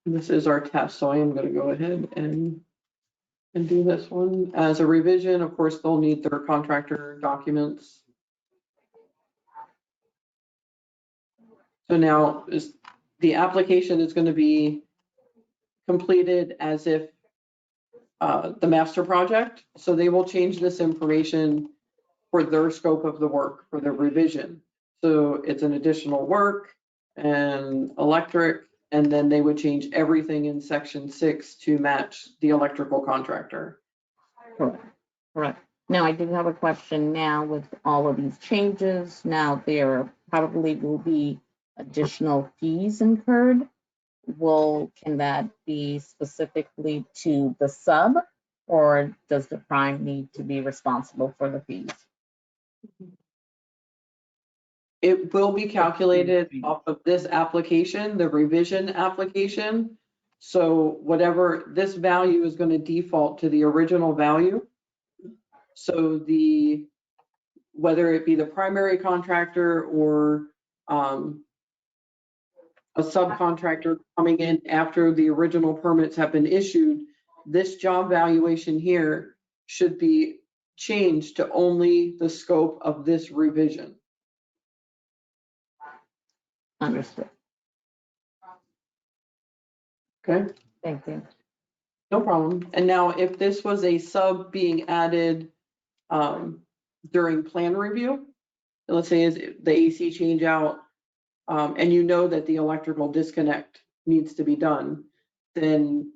This is our test, so I am going to go ahead and do this one as a revision. Of course, they'll need their contractor documents. So now the application is going to be completed as if the master project. So they will change this information for their scope of the work for the revision. So it's an additional work and electric, and then they would change everything in section 6 to match the electrical contractor. Correct. Correct. Now, I do have a question now with all of these changes. Now, there probably will be additional fees incurred. Can that be specifically to the sub, or does the prime need to be responsible for the fees? It will be calculated off of this application, the revision application. So whatever this value is going to default to the original value. So whether it be the primary contractor or a subcontractor coming in after the original permits have been issued, this job valuation here should be changed to only the scope of this revision. Understood. Okay, Thank you. no problem. And now if this was a sub being added during plan review, let's say is the AC change out, and you know that the electrical disconnect needs to be done, then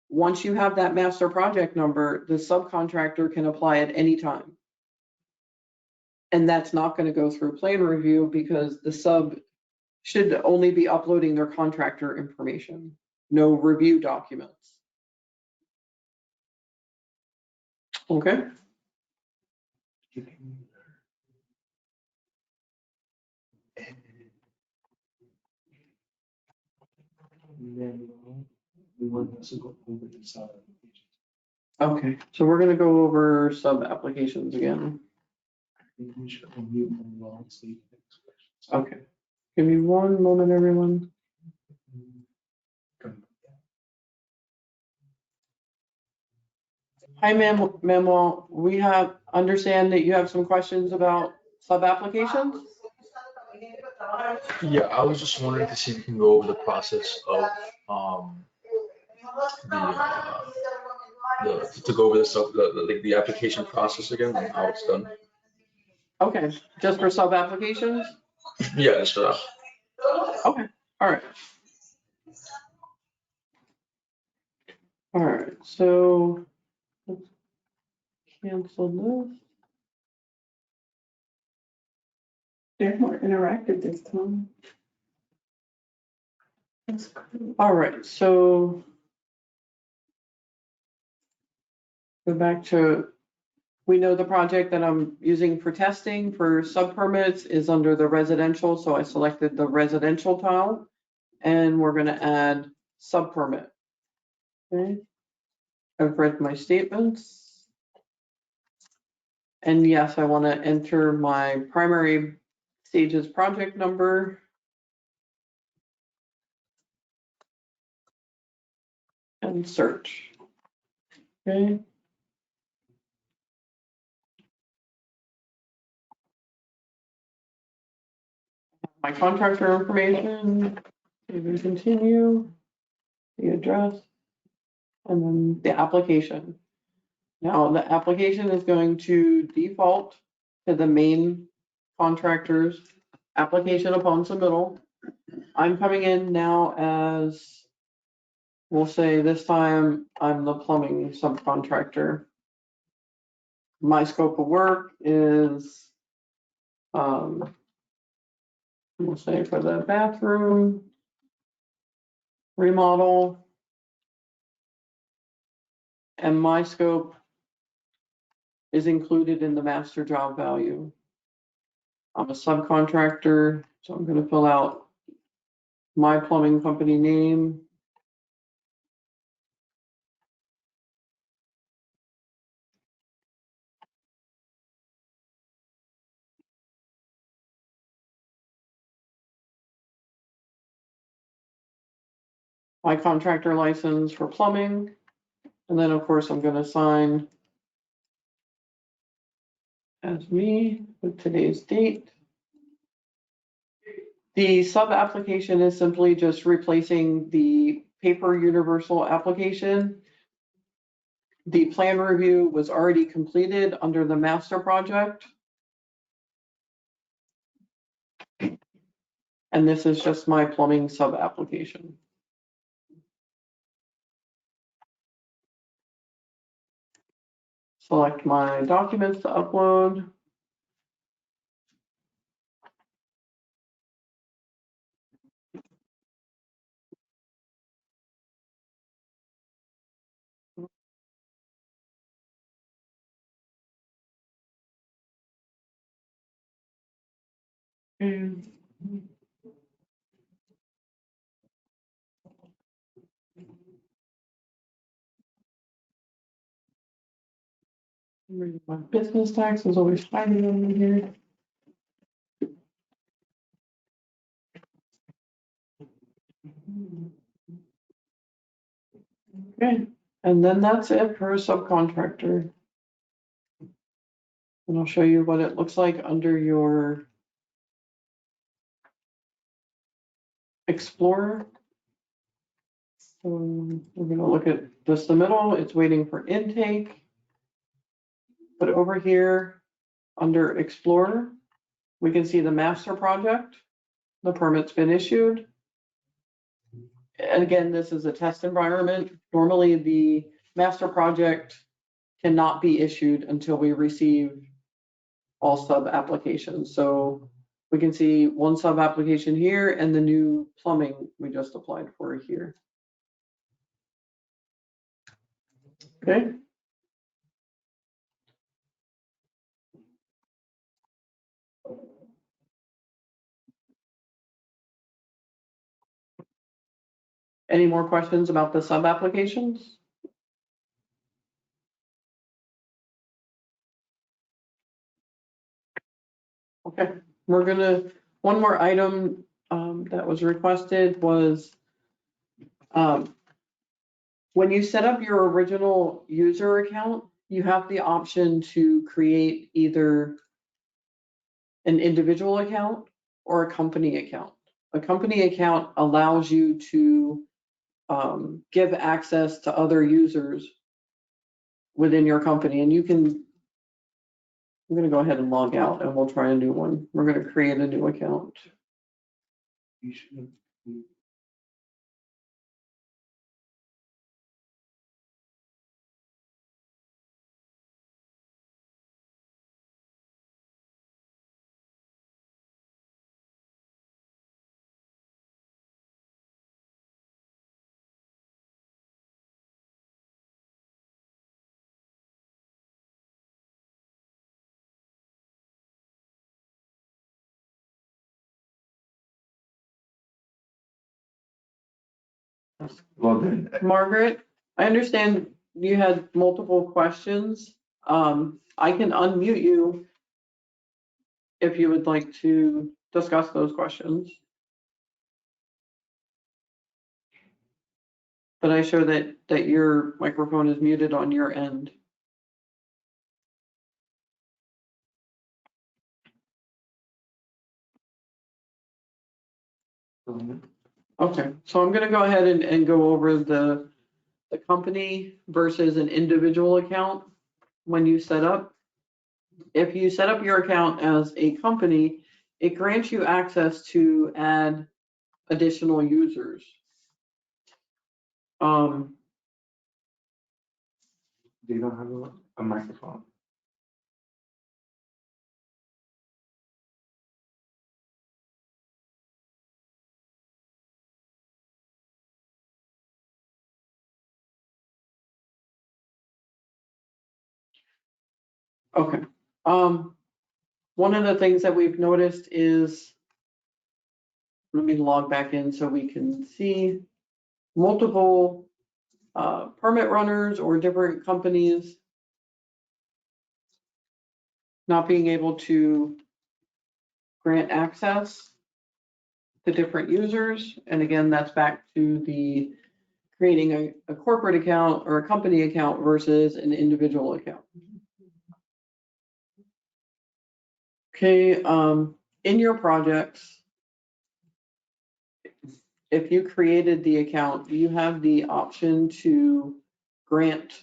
once you have that master project number, the subcontractor can apply at any time. And that's not going to go through plan review because the sub should only be uploading their contractor information, no review documents. Okay, And then we want to go over the side applications. okay. So we're going to go over sub applications again. I think we should unmute them while it's the next questions. Okay. Give me one moment, everyone. Hi, Manuel. We understand that you have some questions about sub applications? Yeah, I was just wondering to see if you can go over the process of to go over the stuff, the application process again and how it's done. Okay, just for sub applications? Yeah, it's Okay, all right. All right, so let's cancel this. They're more interactive this time. That's cool. All right, so go back to, we know the project that I'm using for testing for sub permits is under the residential, so I selected the residential tile. And we're gonna add sub permit. Okay. I've read my statements. And yes, I want to enter my primary stages project number. And search. Okay. My contractor information, save and continue, the address, and then the application. Now, the application is going to default to the main contractor's application upon submittal. I'm coming in now as, we'll say this time, I'm the plumbing subcontractor. My scope of work is, we'll say for the bathroom remodel. And my scope is included in the master job value. I'm a subcontractor, so I'm gonna fill out my plumbing company name. My contractor license for plumbing. And then, of course, I'm gonna sign as me with today's date. The sub application is simply just replacing the paper universal application. The plan review was already completed under the master project. And this is just my plumbing sub application. Select my documents to upload. And my business tax is always hiding under here. Okay, and then that's it for a subcontractor. And I'll show you what it looks like under your Explorer. So we're gonna look at the submittal. It's waiting for intake. But over here, under Explorer, we can see the master project. The permit's been issued. And again, this is a test environment. Normally, the master project cannot be issued until we receive all sub applications. So we can see one sub application here and the new plumbing we just applied for here. Okay. Any more questions about the sub applications? Okay, we're gonna, one more item that was requested was when you set up your original user account, you have the option to create either an individual account or a company account. A company account allows you to give access to other users within your company, and you can, I'm gonna go ahead and log out and we'll try a new one. We're gonna create a new account. You should. Well, then, Margaret, I understand you had multiple questions. I can unmute you if you would like to discuss those questions. But I show that your microphone is muted on your end. Okay, so I'm gonna go ahead and go over the company versus an individual account when you set up. If you set up your account as a company, it grants you access to add additional users. they don't have a microphone. Okay. One of the things that we've noticed is, let me log back in so we can see multiple permit runners or different companies not being able to grant access to different users. And again, that's back to the creating a corporate account or a company account versus an individual account. Okay, in your projects, if you created the account, you have the option to grant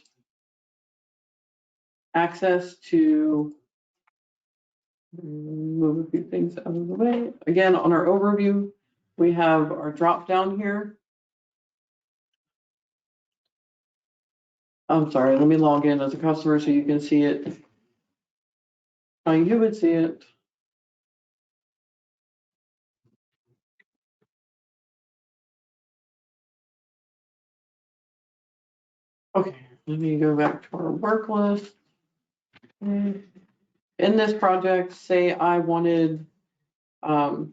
access to, move a few things out of the way. Again, on our overview, we have our drop down here. I'm sorry, let me log in as a customer so you can see it. How you would see it. Okay, let me go back to our work list. In this project, say I wanted a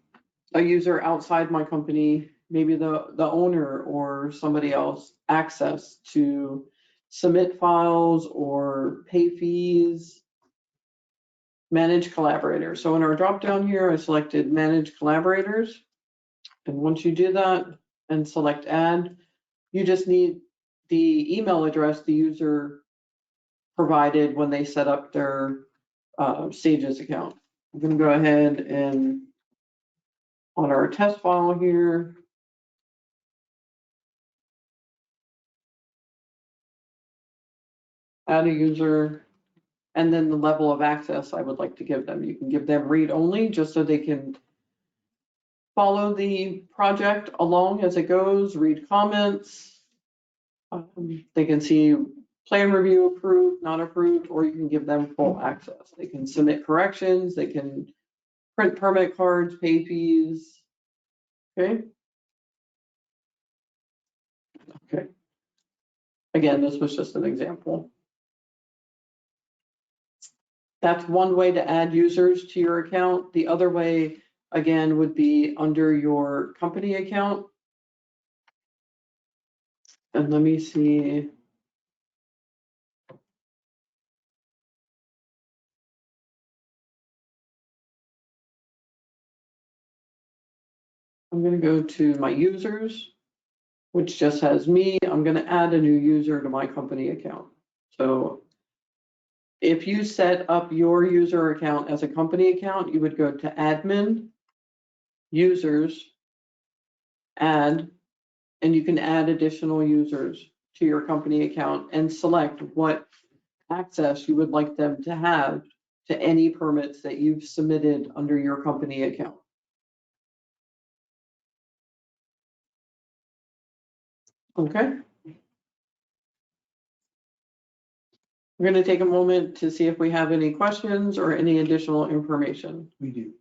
user outside my company, maybe the owner or somebody else, access to submit files or pay fees, manage collaborators. So in our drop down here, I selected manage collaborators. And once you do that and select add, you just need the email address the user provided when they set up their Stages account. I'm going to go ahead and on our test file here, add a user, and then the level of access I would like to give them. You can give them read only, just so they can follow the project along as it goes, read comments. They can see plan review approved, not approved, or you can give them full access. They can submit corrections, they can print permit cards, pay fees. Okay? Okay. Again, this was just an example. That's one way to add users to your account. The other way, again, would be under your company account. And let me see. I'm gonna go to my users, which just has me. I'm gonna add a new user to my company account. So if you set up your user account as a company account, you would go to admin, users, add, and you can add additional users to your company account and select what access you would like them to have to any permits that you've submitted under your company account. Okay. We're going to take a moment to see if we have any questions or any additional information. We do.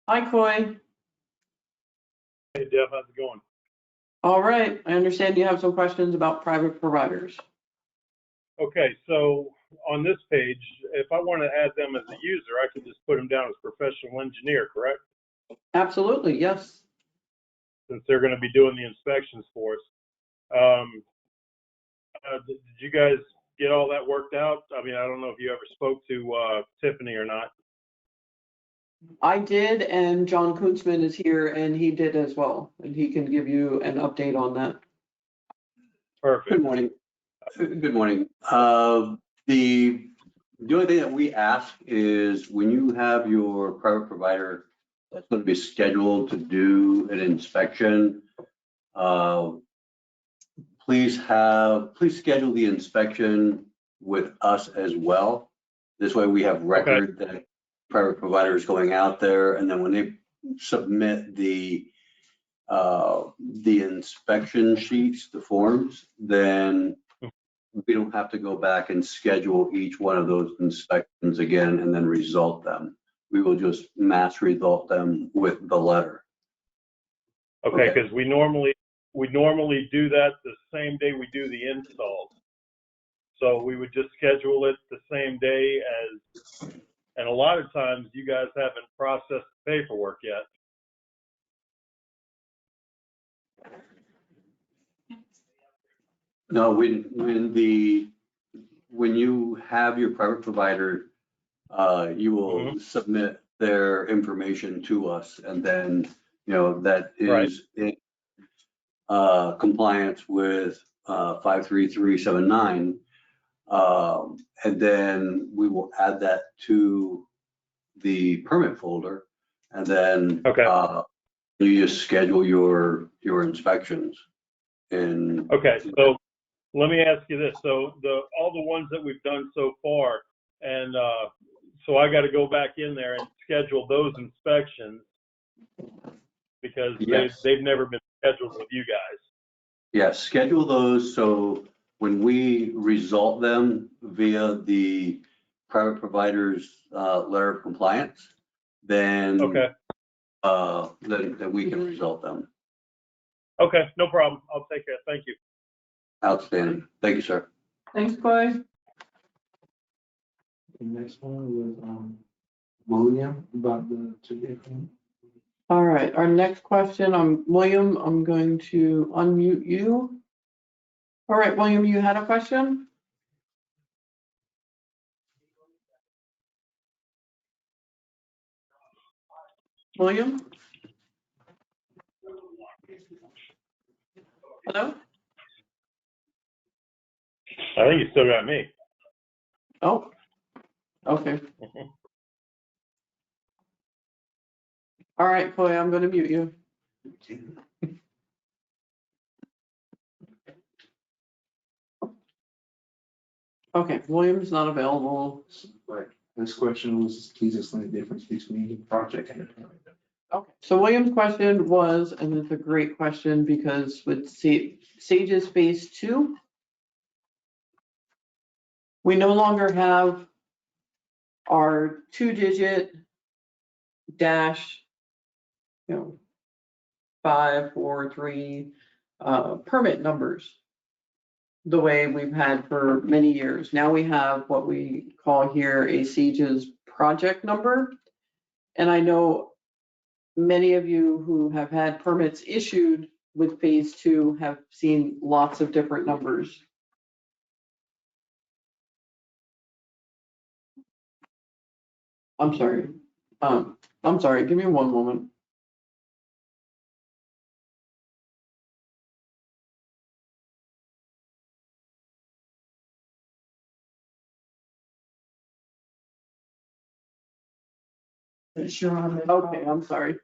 Hi, Coy. Hey, Jeff, how's it going? All right. I understand you have some questions about private providers. Okay, so on this page, if I want to add them as a user, I can just put them down as professional engineer, correct? Absolutely, yes. Since they're going to be doing the inspections for us. Did you guys get all that worked out? I mean, I don't know if you ever spoke to Tiffany or not. I did, and John Kuntzman is here, and he did as well, and he can give you an update on that. Perfect. Good morning. Good morning. The only thing that we ask is when you have your private provider that's going to be scheduled to do an inspection, please schedule the inspection with us as well. This way we have record that private provider is going out there, and then when they submit the inspection sheets, the forms, then we don't have to go back and schedule each one of those inspections again and then result them. We will just mass result them with the letter. Okay, because we normally do that the same day we do the installs. So we would just schedule it the same day as, and a lot of times you guys haven't processed the paperwork yet. No, when you have your private provider, you will submit their information to us, and then, that is in compliance with 53379. And then we will add that to the permit folder, and then you just schedule your inspections. And okay, so let me ask you this. So all the ones that we've done so far, and so I got to go back in there and schedule those inspections because they've never been scheduled with you guys. yes, schedule those so when we result them via the private provider's letter of compliance, then then we can result them. Okay, no problem. I'll take care. Thank you. Outstanding. Thank you, sir. Thanks, Coy. The next one was William about the two-day thing. All right, our next question, William, I'm going to unmute you. All right, William, you had a question? William? Hello? I think you still got me. Oh, okay. All right, Chloe, I'm gonna mute you. Okay, William's not available. Right. This question was, please explain the difference between the project and the permit. Okay, so William's question was, and it's a great question because with Sage's Phase 2, we no longer have our 2-digit dash, 543 permit numbers the way we've had for many years. Now we have what we call here a Sage's project number. And I know many of you who have had permits issued with Phase 2 have seen lots of different numbers. I'm sorry. I'm sorry, give me one moment. Sure. Okay, I'm sorry.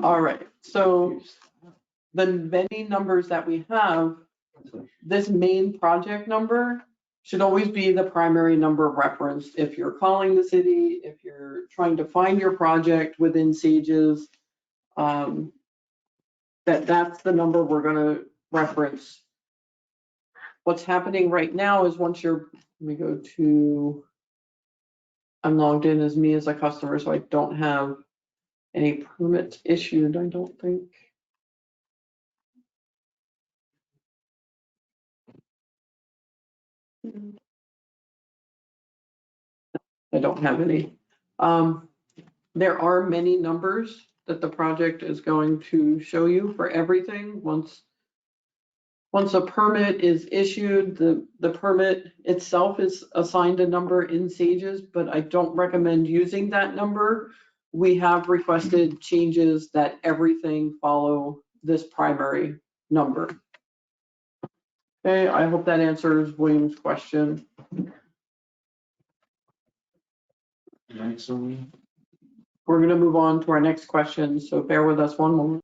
All right, so the many numbers that we have, this main project number should always be the primary number referenced. If you're calling the city, if you're trying to find your project within Sage's, that's the number we're gonna reference. What's happening right now is once you're, let me go to, I'm logged in as me as a customer, so I don't have any permits issued, I don't think. I don't have any. There are many numbers that the project is going to show you for everything. Once a permit is issued, the permit itself is assigned a number in Sage's, but I don't recommend using that number. We have requested changes that everything follow this primary number. Okay, I hope that answers William's question. Right, so We're gonna move on to our next question, so bear with us one moment.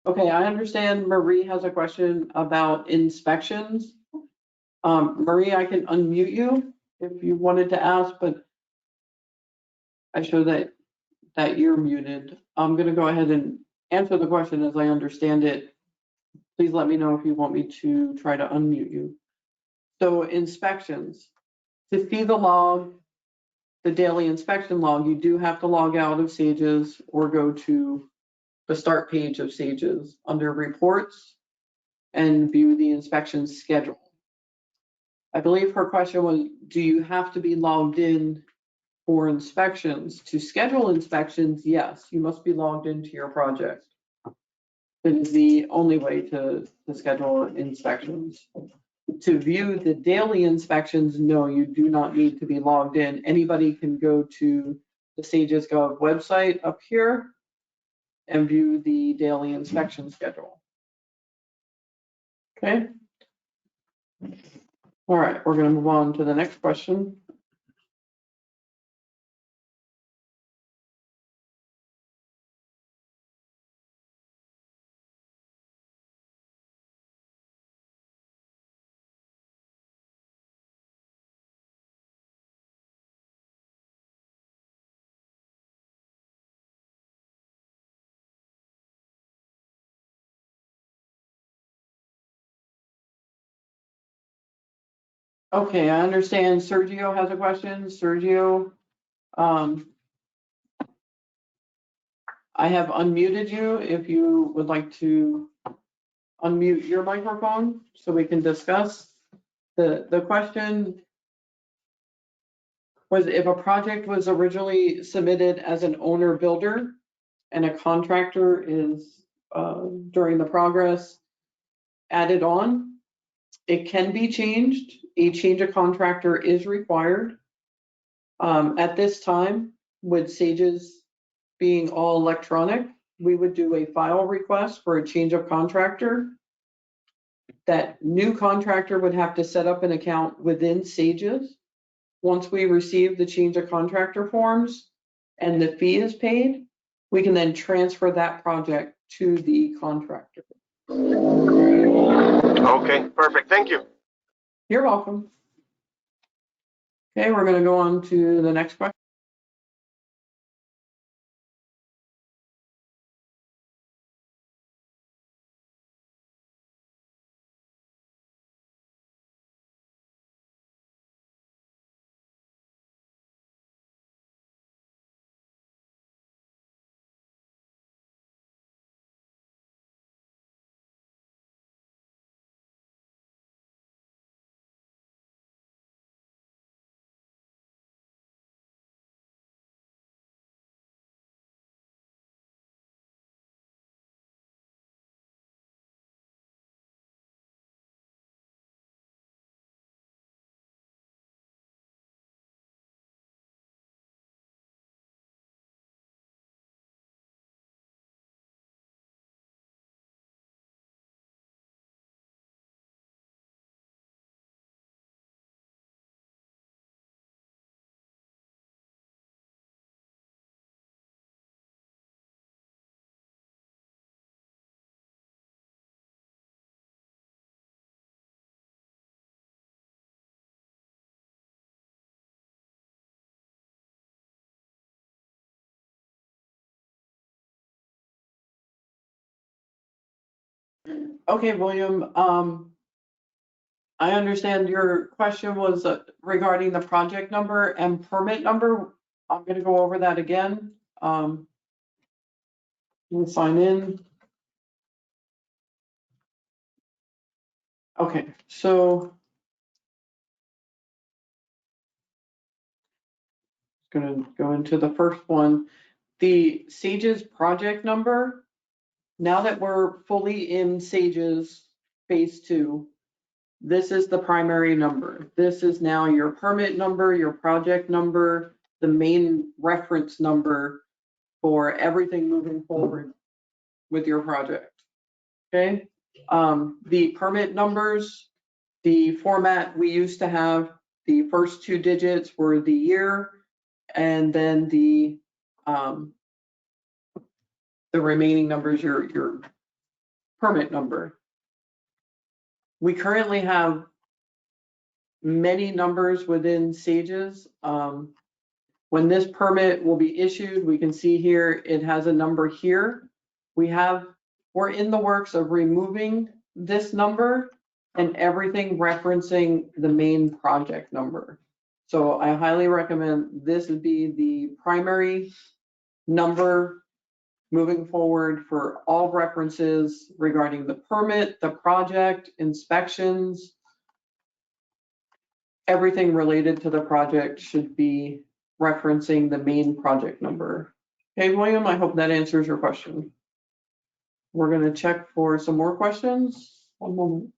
Okay, I understand Marie has a question about inspections. Marie, I can unmute you if you wanted to ask, but I show that you're muted. I'm gonna go ahead and answer the question as I understand it. Please let me know if you want me to try to unmute you. So inspections, to see the log, the daily inspection log, you do have to log out of Sage's or go to the start page of Sage's under reports and view the inspection schedule. I believe her question was, do you have to be logged in for inspections? To schedule inspections, yes, you must be logged into your project. It is the only way to schedule inspections. To view the daily inspections, no, you do not need to be logged in. Anybody can go to the Sage's Gov website up here and view the daily inspection schedule. Okay. All right, we're going to move on to the next question. Okay, I understand Sergio has a question. Sergio, I have unmuted you if you would like to unmute your microphone so we can discuss. The question was if a project was originally submitted as an owner builder and a contractor is during the progress added on, it can be changed. A change of contractor is required. At this time, with Sage's being all electronic, we would do a file request for a change of contractor. That new contractor would have to set up an account within Sage's. Once we receive the change of contractor forms and the fee is paid, we can then transfer that project to the contractor. Okay, perfect. Thank you. You're welcome. Okay, we're going to go on to the next question. Okay, William, I understand your question was regarding the project number and permit number. I'm going to go over that again. We'll sign in. Okay, so going to go into the first one. The Sage's project number, now that we're fully in Sage's phase 2, this is the primary number. This is now your permit number, your project number, the main reference number for everything moving forward with your project. Okay, the permit numbers, the format we used to have, the first 2 digits were the year, and then the remaining numbers, your permit number. We currently have many numbers within Sage's. When this permit will be issued, we can see here, it has a number here. We're in the works of removing this number and everything referencing the main project number. So I highly recommend this would be the primary number moving forward for all references regarding the permit, the project, inspections. Everything related to the project should be referencing the main project number. Okay, William, I hope that answers your question. We're going to check for some more questions. One moment.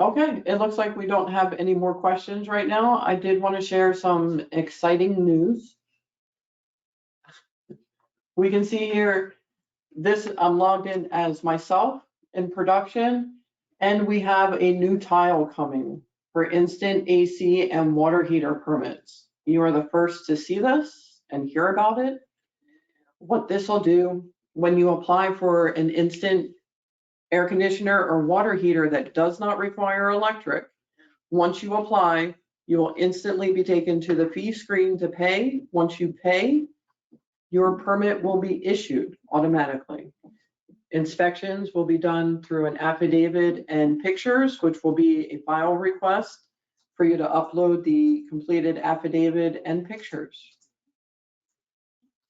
Okay, it looks like we don't have any more questions right now. I did want to share some exciting news. We can see here, this I'm logged in as myself in production, And we have a new tile coming for instant AC and water heater permits. You are the first to see this and hear about it. What this will do, when you apply for an instant air conditioner or water heater that does not require electric, once you apply, you will instantly be taken to the fee screen to pay. Once you pay, your permit will be issued automatically. Inspections will be done through an affidavit and pictures, which will be a file request for you to upload the completed affidavit and pictures.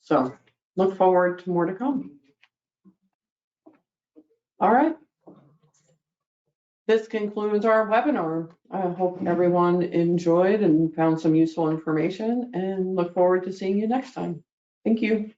So look forward to more to come. All right. This concludes our webinar. I hope everyone enjoyed and found some useful information, and look forward to seeing you next time. Thank you.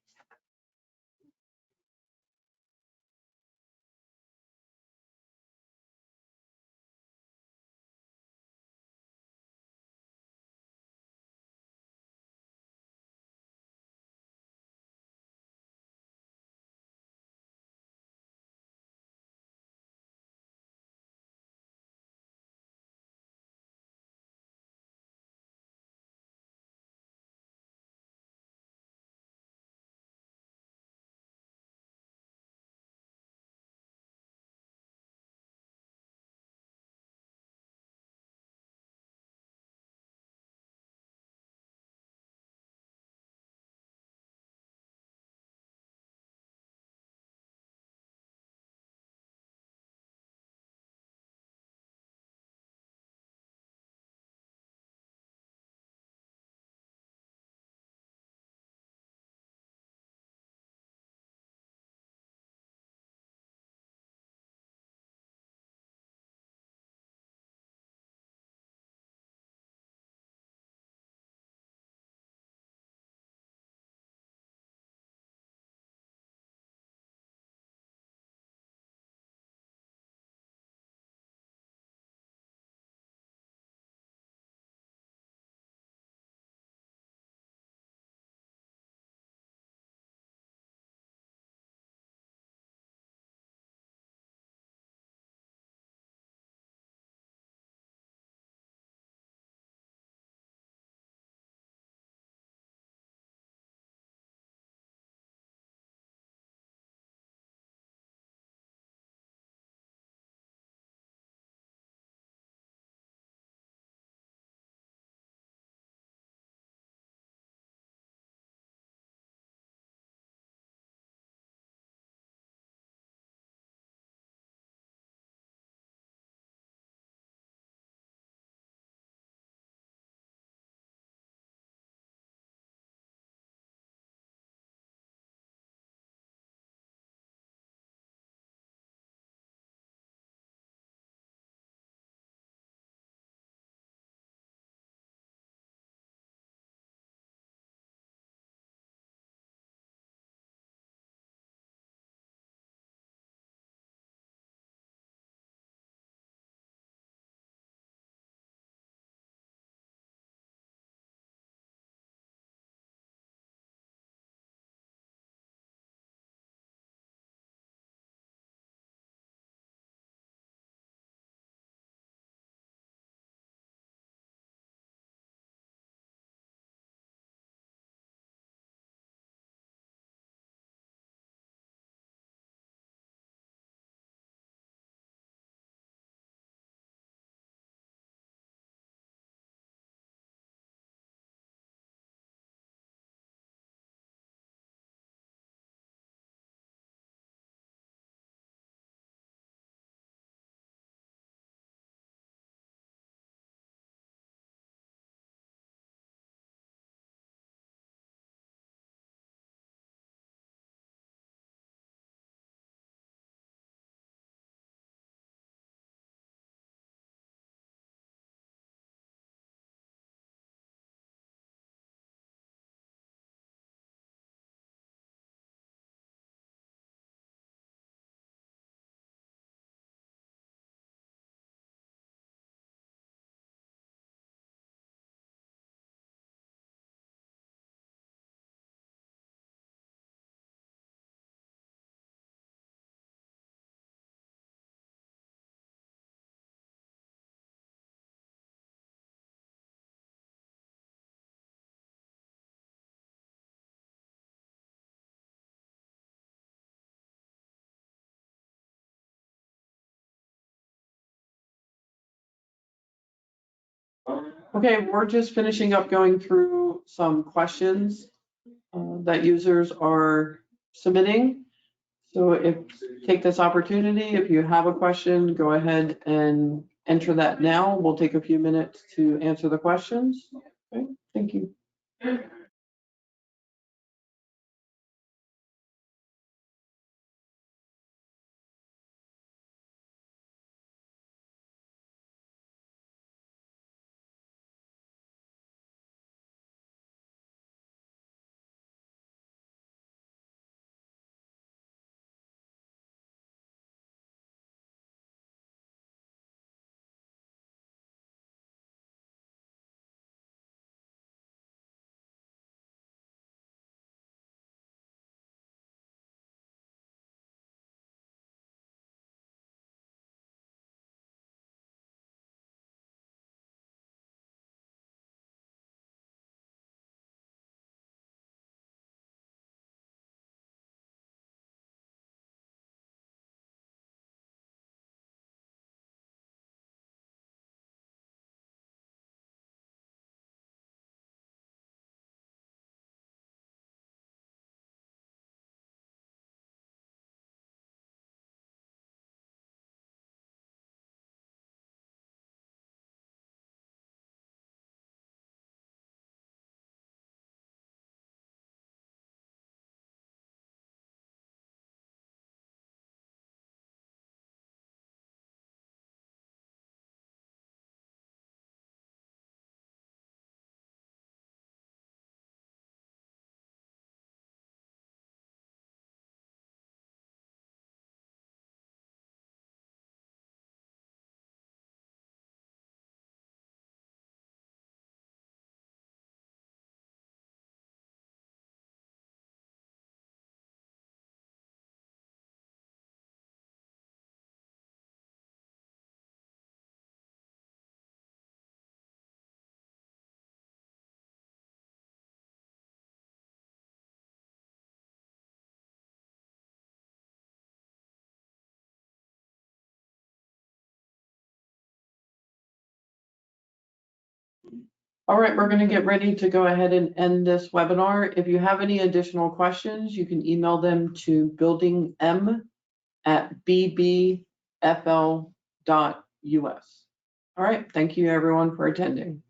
Okay, we're just finishing up going through some questions that users are submitting. So take this opportunity, if you have a question, go ahead and enter that now. We'll take a few minutes to answer the questions. Okay, thank you. All right, we're going to get ready to go ahead and end this webinar. If you have any additional questions, you can email them to buildingm@bbfl.us. All right, thank you everyone for attending.